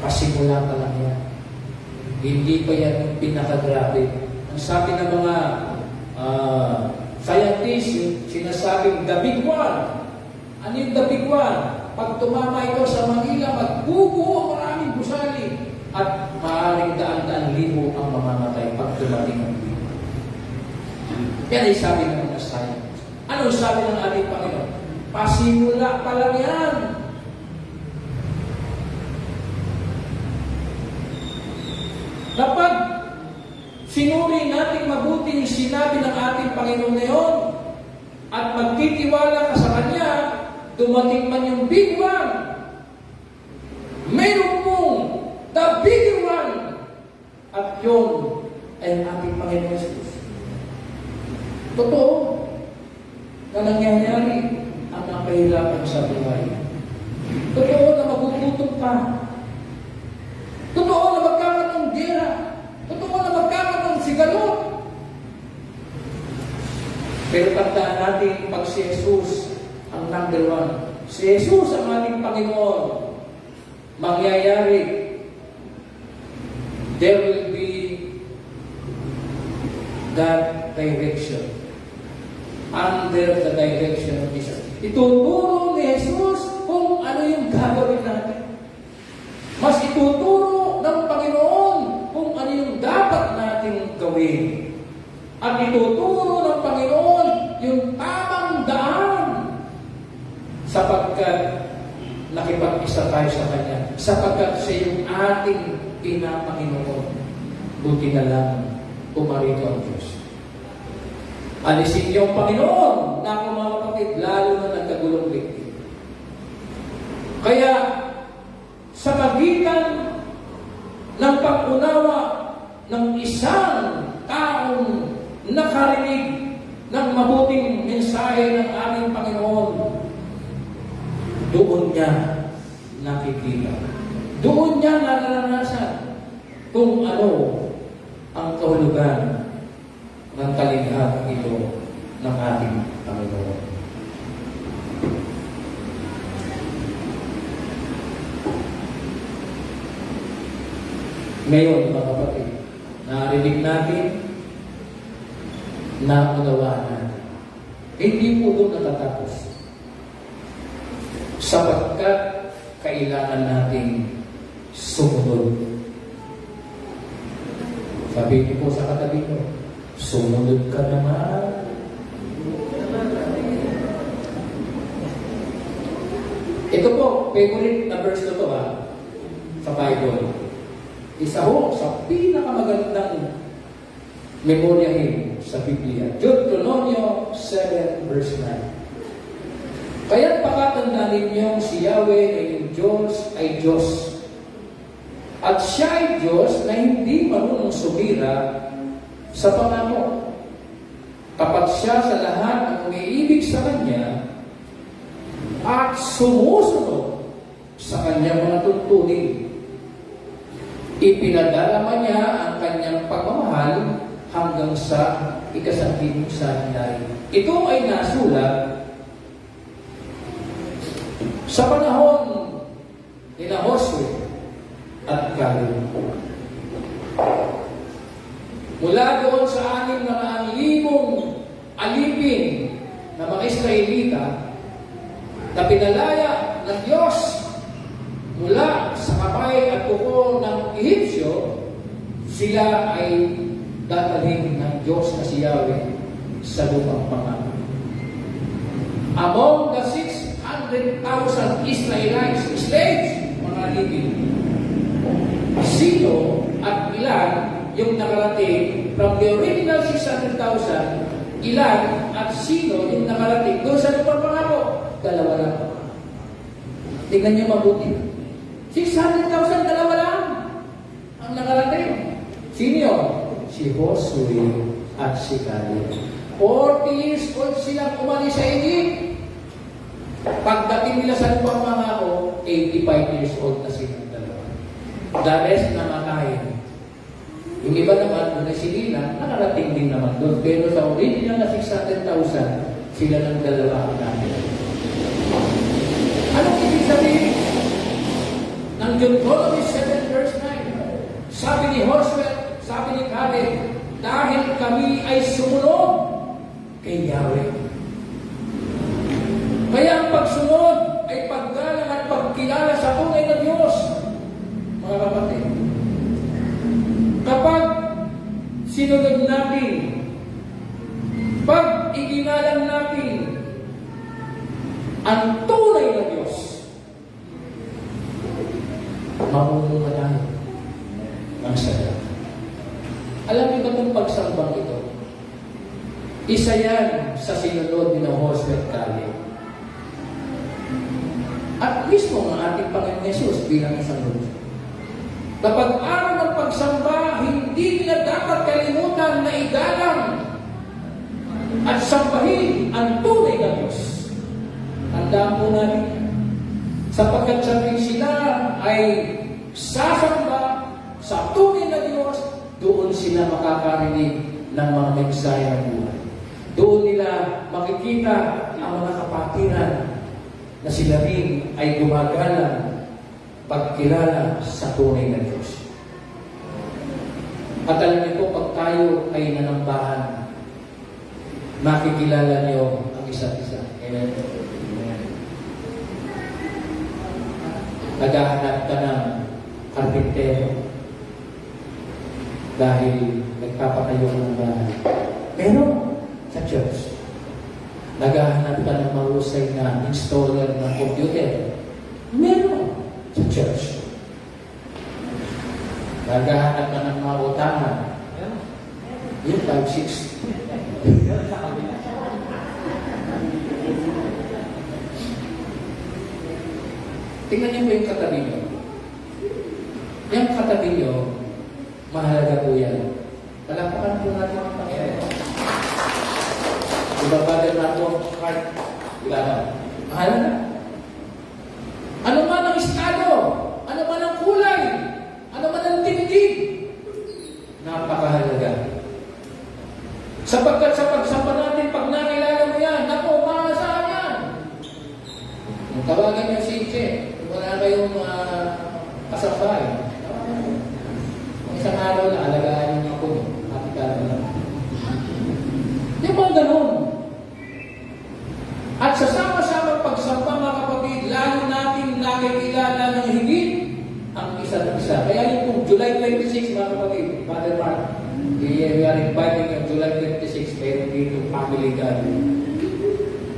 Pasimula pa lang yan. Hindi pa yan yung pinakagrabe. Ang sabi ng mga scientists, sinasabing the big one. Ano yung the big one? Pag tumama ito sa Manila, magbubuo maraming gusali. At maaaring daan-daan libo ang mamamatay pag dumating ang libo. Yan ay sabi ng mga science. Ano sabi ng ating Panginoon? Pasimula pa lang yan. Kapag sinuri natin mabuti yung sinabi ng ating Panginoon ngayon, at magtitiwala ka sa Kanya, dumating man yung big one, meron mong the bigger one, at yun ay ang ating Panginoon Jesus. Totoo na nangyayari ang mga kahirapan sa buhay. Totoo na magugutom ka. Totoo na magkakaroon ng gera. Totoo na magkakaroon ng sigalot. Pero tandaan natin, pag si Jesus ang number one, si Jesus ang ating Panginoon, mangyayari, there will be that direction. Under the direction of Jesus. Ituturo ni Jesus kung ano yung gagawin natin. Mas ituturo ng Panginoon kung ano yung dapat natin gawin. At ituturo ng Panginoon yung tamang daan sapagkat nakipag-isa tayo sa Kanya. Sapagkat siya yung ating pinapanginoon. Buti na lang pumarito ang Diyos. Alisin niyo ang Panginoon na mga kapatid, lalo na nagkagulong ligtig. Kaya, sa pagitan ng pag-unawa ng isang taong nakarinig ng mabuting mensahe ng aming Panginoon, doon niya nakikita. Doon niya naranasan kung ano ang kahulugan ng kalighahan ito ng ating Panginoon. Ngayon, mga kapatid, narinig natin, naunawaan natin. Hindi po doon natatapos. Sapagkat kailangan nating sumunod. Sabi niyo po sa katabi ko, sumunod ka naman. Ito po, favorite na verse na ito sa Bible. Isa ho sa pinakamagandang memorya hymn sa Biblia. Deuteronomio 7 verse 9. Kaya't pakatandaan ninyong si Yahweh na yung Diyos ay Diyos. At siya ay Diyos na hindi marunong sumira sa pangako. Kapag siya sa lahat ang umiibig sa Kanya at sumusunod sa Kanyang mga tuntunin, ipinadalama niya ang Kanyang pagmamahal hanggang sa ikasantining sanday. Ito ay nasulat sa panahon ni Josue at Caleb. Mula doon sa 6,000 alipin na mga Israelita na pinalaya ng Diyos mula sa kamay at kuko ng Ehipsyo, sila ay dadalhin ng Diyos na si Yahweh sa lupang pangako. Among the 600,000 Israelites, slaves, mga alipin, sino at ilan yung nakarating from the original 600,000, ilan at sino yung nakarating doon sa lupang pangako? Dalawa lang. Tingnan niyo mabuti. 600,000, dalawa lang ang nakarating. Sino yun? Si Josue at si Caleb. 40 years old silang umalis sa Egypt. Pagdating nila sa lupang pangako, 85 years old na silang dalawa. The rest namatayin. Yung iba naman, doon si Lina, nakarating din naman doon. Pero sa original na 600,000, sila ng dalawa ang namin. Anong ibig sabihin? Ng Deuteronomy 7 verse 9, sabi ni Josue, sabi ni Caleb, dahil kami ay sumunod kay Yahweh. Kaya ang pagsunod ay paggalang at pagkilala sa tunay na Diyos. Mga kapatid, kapag sinunod natin, pag iginalang natin ang tunay na Diyos, mamumunga tayo ng saya. Alam niyo ba itong pagsambang ito? Isa yan sa sa sinunod ni Josue at Caleb. At mismo ang ating Panginoon Yesus bilang isang lungsod. Kapag araw ng pagsamba, hindi nila dapat kalimutan na igalang at sambahin ang tunay na Diyos. Tandaan po natin, sapagkat sabi sila ay sasamba sa tunay na Diyos, doon sila makakarinig ng mga mensahe ng buhay. Doon nila makikita ang mga kapatiran na sila rin ay gumagalang pagkilala sa tunay na Diyos. At alam niyo po, pag tayo ay nanambahan, makikilala niyo ang isa't isa. Amen. Naghahanap ka ng karpintero dahil nagpapatayo ng bahay. Pero sa church, naghahanap ka ng mahusay na installer ng computer. Meron sa church. Naghahanap ka ng mga utangan. Yung 5-6. Tingnan niyo po yung katabi niyo. Yung katabi niyo, mahalaga po yan. Palakpakan po natin ang Panginoon. Ibabagay na po ang heart. Mahalaga. Ano man ang estado, ano man ang kulay, ano man ang tindig, napakahalaga. Sapagkat sa pagsamba natin, pag nakilala mo yan, naku, maasahan yan. Kung tawagan niyo si Che, wala kayong kasabay. Isang araw na alagaan niyo ako, matikala lang. Yung mga ganun. At sa sama-sama pagsamba, mga kapatid, lalo natin nakikilala ng higit ang isa't isa. Kaya yung kung July 26, mga kapatid, Father Mark, we are inviting you July 26, meron dito family gathering.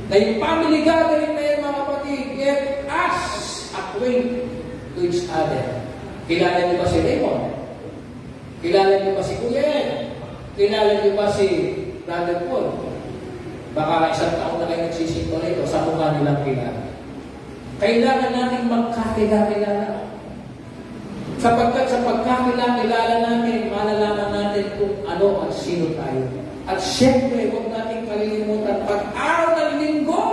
Na yung family gathering na yun, mga kapatid, get us acquainted to each other. Kilala niyo ba si Raymond? Kilala niyo ba si Kuya? Kilala niyo ba si Brother Paul? Baka isang taon na kayo nagsisinto nito, sa mukha nilang kilala. Kailangan natin magkakilala. Sapagkat sa pagkakilala natin, malalaman natin kung ano at sino tayo. At syempre, huwag natin kalilimutan pag-araw ng linggo.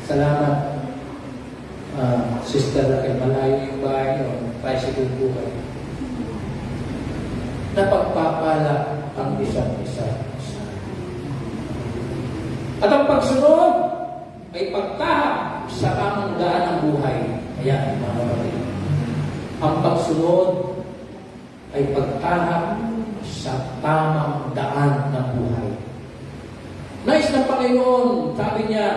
Salamat. Sister Raquel, malayo yung bahay nyo. Tricycle po kayo. Napagpapala ang isa't isa. At ang pagsunod ay pagtahak sa tamang daan ng buhay. Ayan, mga kapatid. Ang pagsunod ay pagtahak sa tamang daan ng buhay. Nais ng Panginoon, sabi niya,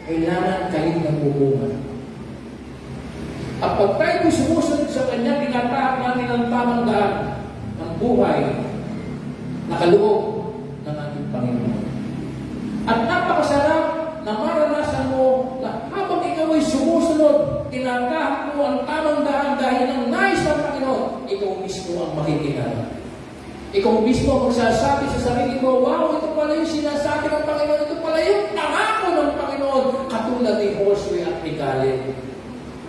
kailangan kayo ng bumungan. At pag tayo sumusunod sa Kanya, tinatahak natin ang tamang daan ng buhay na kaloob ng ating Panginoon. At napakasarap na maranasan mo na habang ikaw ay sumusunod, tinatahak mo ang tamang daan dahil ang nais ng Panginoon, ikaw mismo ang makikilala. Ikaw mismo ang magsasabi sa sarili mo, wow, ito pala yung sinasabi ng Panginoon, ito pala yung pangako ng Panginoon, katulad ni Josue at ni Caleb.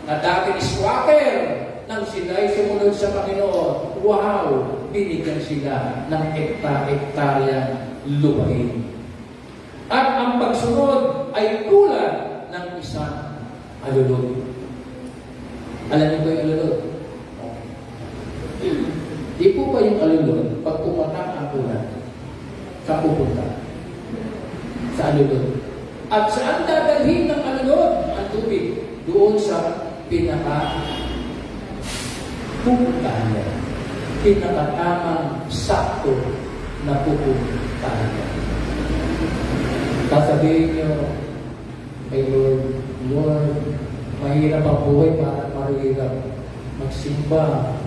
Na dati ni squatter, nang sila ay sumunod sa Panginoon, wow, binigyan sila ng hektar-hektaryang lupain. At ang pagsunod ay tulad ng isang alulod. Alam niyo ba yung alulod? Di po ba yung alulod, pag pumatak ang ulan, sa pupunta? Sa alulod. At saan dadalhin ng alulod ang tubig? Doon sa pupuntahan niya. Pinakatamang sakto na pupuntahan niya. Sasabihin niyo, ay Lord, mahirap ang buhay para mahirap magsimba.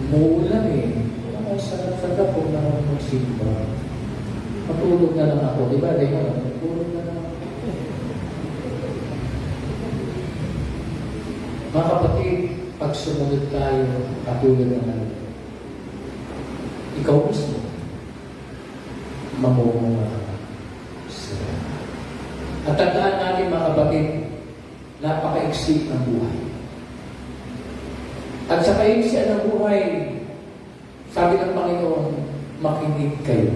Umuulan eh. Ang sarap-sarap kung naman magsimba. Matulog na lang ako. Di ba? Matulog na lang ako. Mga kapatid, pag sumunod tayo, katulad ng ikaw mismo, mamunga. paiksi ng buhay. At sa kaiksi ng buhay, sabi ng Panginoon, makinig kayo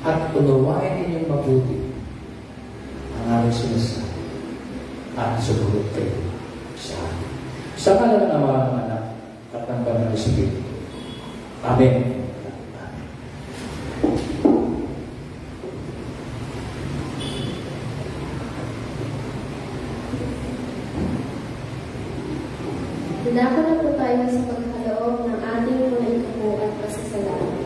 at unawain ninyong mabuti ang aming sinasabi at sumunod kayo sa amin. Sa ngalan ng Ama ng Anak at ng Banal na Espiritu. Amen. Dinako na po tayo sa pagkaloob ng ating mga ito at pasasalamat.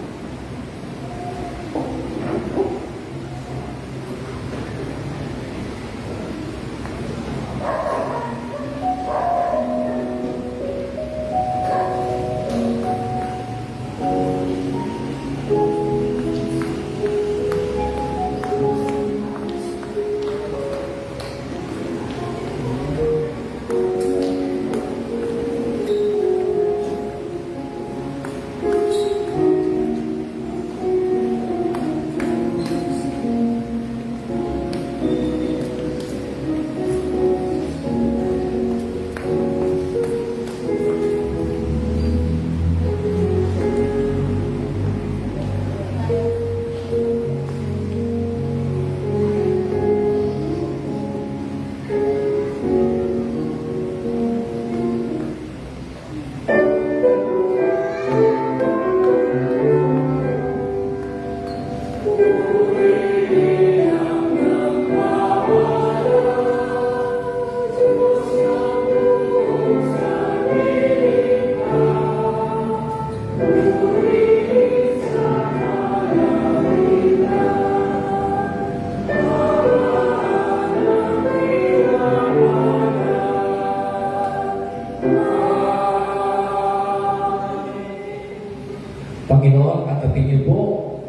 Panginoon, katapin niyo po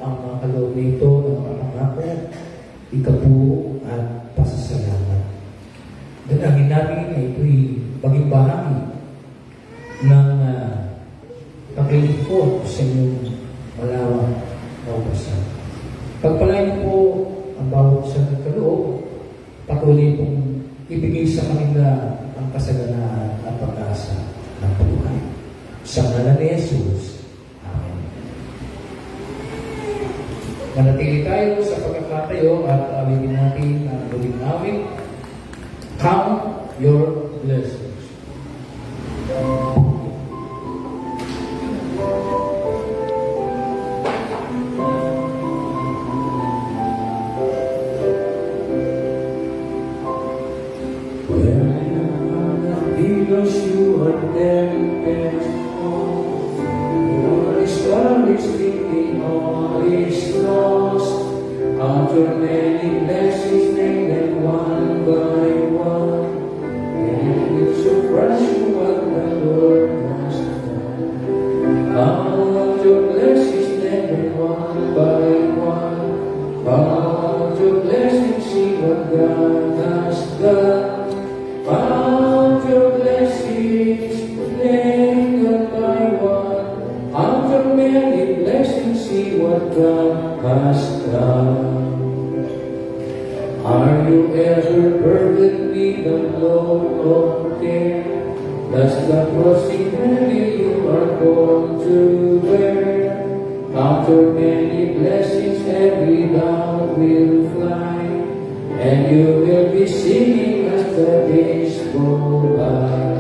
ang mga kaloob nito ng mga pangako, ikapuo at pasasalamat. Dalangin namin na ito'y maging bahagi ng paglilingkod sa inyong malawak na upasan. Pagpalain po ang bawat sa kaloob, patuloy pong ibigay sa kanila ang kasaganaan at pag-asa ng buhay. Sa ngalan ni Jesus, manatili tayo sa pagkakatayo at alawin natin ang huling awit. Count your blessings. When because you are there, all is gone, is thinking, all is lost. After many blessings, name them one by one. And it surprise you what the Lord has done. Count your blessings, name them one by one. Count your blessings, see what God has done. Count your blessings, name them by one. After many blessings, see what God has done. Are you ever burdened with the load of care? Does the crossing heavy you are born to bear? After many blessings, every doubt will fly, and you will be singing as the days go by.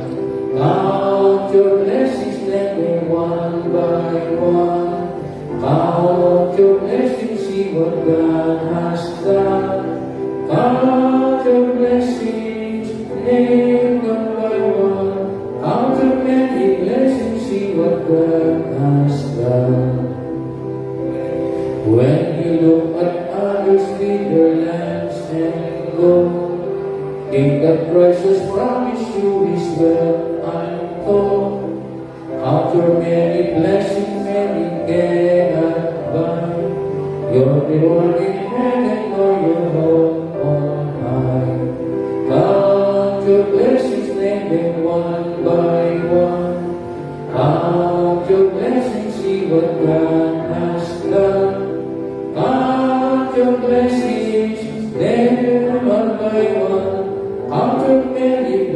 Count your blessings, let me one by one. Count your blessings, see what God has done. Count your blessings, name one by one. Count your many blessings, see what God has done. When you look at others with their lands and gold, think that Christ has promised you is well untold. After many blessings, many cannot buy your reward in heaven or your home on high. Count your blessings, name them one by one. Count your blessings, see what God has done. Count your blessings, name them one by one. Count your many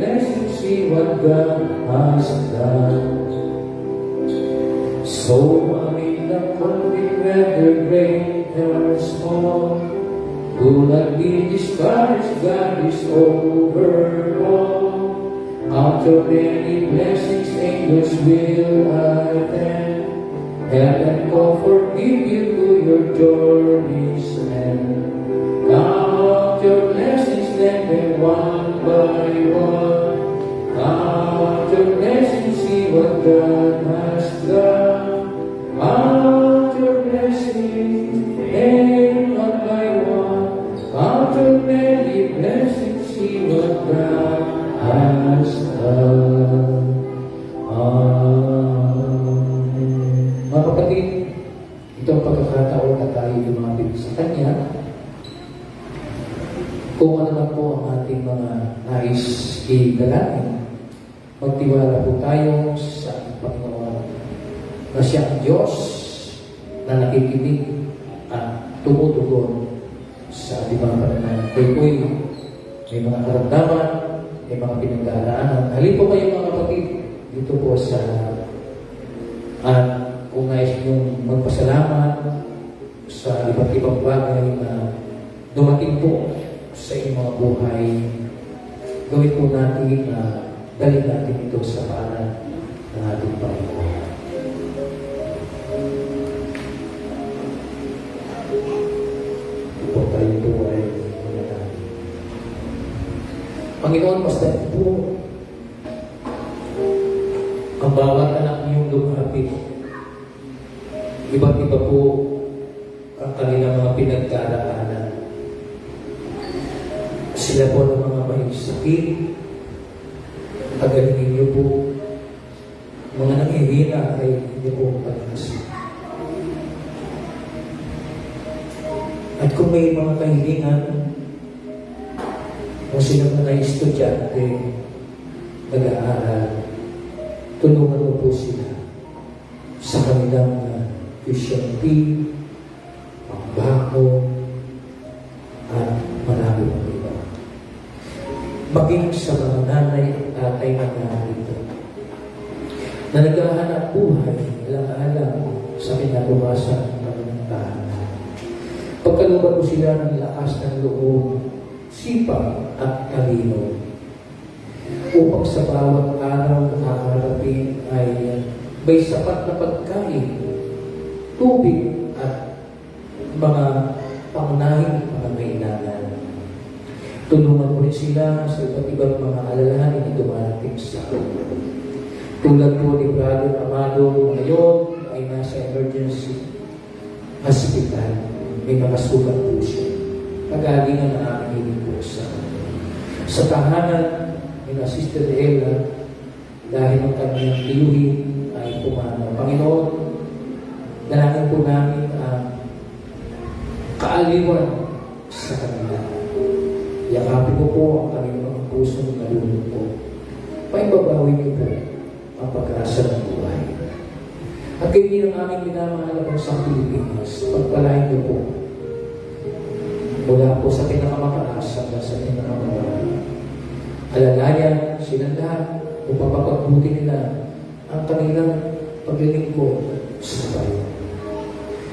God has done. So in the conflict, whether great or small, do not be discouraged, God is over all. Out of many blessings, angels will attend. Heaven will forgive you to your journey's end. Count your blessings, then them one by one. Count your blessings, see what God has done. Count your blessings, then one by one. Count your many blessings, see what God has done. Mga kapatid, ito ang pagkakataon na tayo lumapit sa Kanya. Kung ano man po ang ating mga nais i-dalangin, magtiwala po tayo sa Panginoon na siya ang Diyos na nakikinig at tumutugon sa ating mga pananalig. Kayo po'y may mga karamdaman, may mga pinagdaraanan. Halin po kayo mga kapatid dito po sa kung nais niyong magpasalamat sa iba't ibang bagay na dumating po sa inyong mga buhay, gawin po natin na dalhin natin ito sa paanan ng ating Panginoon. Ito tayo po ay manalangin. Panginoon, basta po ang bawat anak niyong lumapit. Iba't iba po ang kanilang mga pinagdaraanan. Sila po ng mga may sakit, pagalingin niyo po. Mga nanghihina ay hindi po pagkasin. At kung may mga kahilingan, kung silang mga estudyante, nag-aaral, tulungan mo po sila sa kanilang tuition fee, pangbaho, at marami pang iba. Maging sa mga nanay at tatay na narito, na naghahanap buhay, alang-alang sa kinabukasan ng kanilang tahanan. Pagkalooban mo sila ng lakas ng loob, sipag at talino, upang sa bawat araw na kakarapin ay may sapat na pagkain, tubig at mga pangunahing pangangailangan. Tulungan mo rin sila sa iba't ibang mga alalahanin na dumarating sa akin. Tulad po ni Brother Amado ngayon ay nasa emergency hospital. May mga sugat po siya. Pagalingan na aming po sa tahanan ni na Sister Ella dahil ang kanyang iluhin ay pumanaw. Panginoon, dalangin po namin ang kaaliwan sa kanila. Yakapin ko po ang kanilang mga puso ng nalulung po. Paibabawi niyo po ang pag-asa ng buhay. At kayo ng aming minamahal sa Pilipinas, pagpalain niyo po mula po sa pinakamataas hanggang sa pinakamababa. Alalayan silang lahat upang mapagbuti nila ang kanilang paglilingkod sa bayan.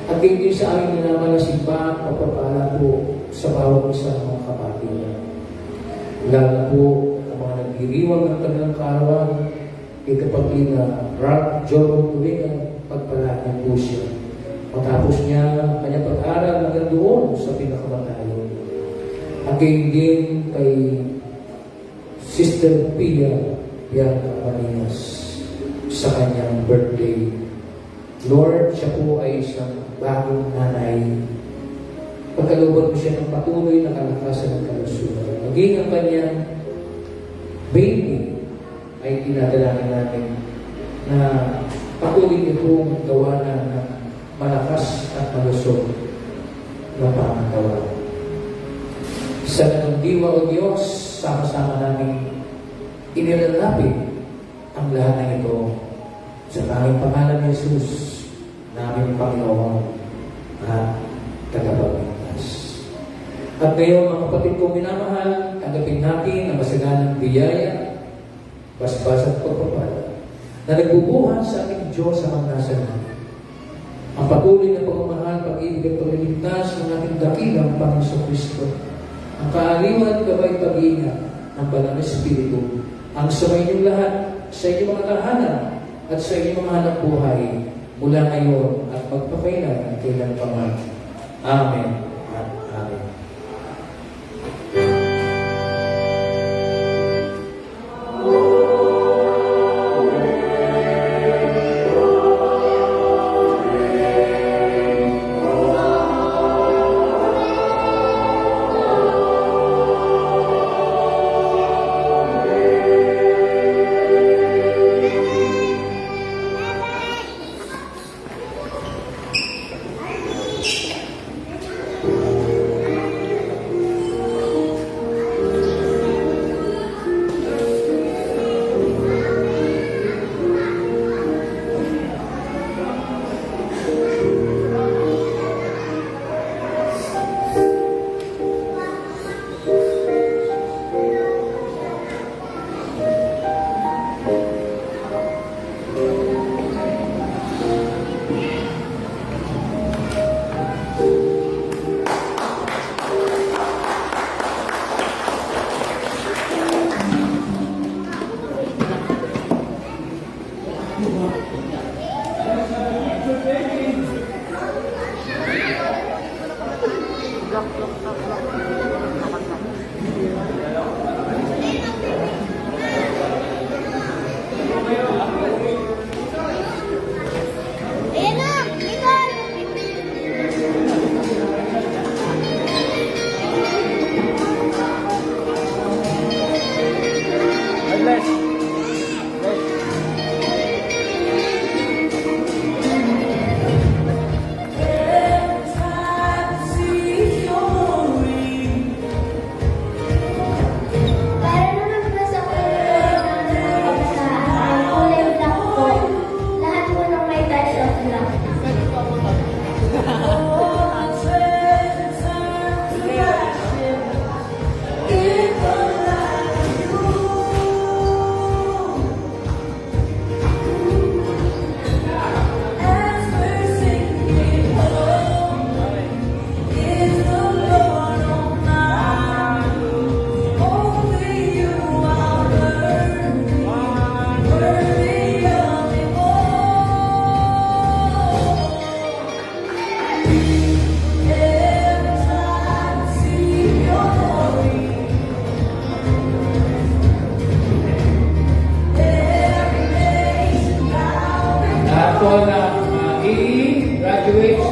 At hindi sa aming minamalasimpa, pagpapala po sa bawat isa ng mga kapatid niya. Lalo po ang mga nagdiriwang ng kanilang kaarawan, kapatid na Rob John Tulingan, pagpalain po siya. Matapos niya kanyang pag-aaral hanggang doon sa pinakamatayon. At din kay Sister Pia Bianca Marinas sa kanyang birthday. Lord, siya po ay isang bagong nanay. Pagkalooban mo siya ng patuloy na kalakasan ng kalusugan. Maging ang kanyang baby ay tinadalangin natin na patuloy niyo pong gawa ng malakas at malusog na pangagawa. Sa ganang diwa o Diyos, sama-sama namin inilalapit ang lahat ng ito sa tanging pangalan ni Jesus, naming Panginoon at tagapagligtas. At ngayon, mga kapatid kong minamahal, tanggapin natin ang masaganang biyaya basbas at pagpapala na nagbubuhat sa ating Diyos sa mga nasa natin. Ang patuloy na pagmamahal, pag-ibig at pagliligtas ng ating dakilang Panginoon Kristo. Ang kaaliwan at gabay pag-iingat ng Banal na Espiritu ang sa inyong lahat, sa inyong mga tahanan at sa inyong mga hanap buhay mula ngayon at magpakailan at kailan pa man. Amen at Amen. Para naman po sa kulay ng kabataan, ang kulay black po. Lahat po ng may touch of black. Lahat po na i-graduate,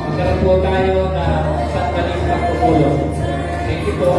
magkaroon po tayo na sandali pagpupulong. Thank you po.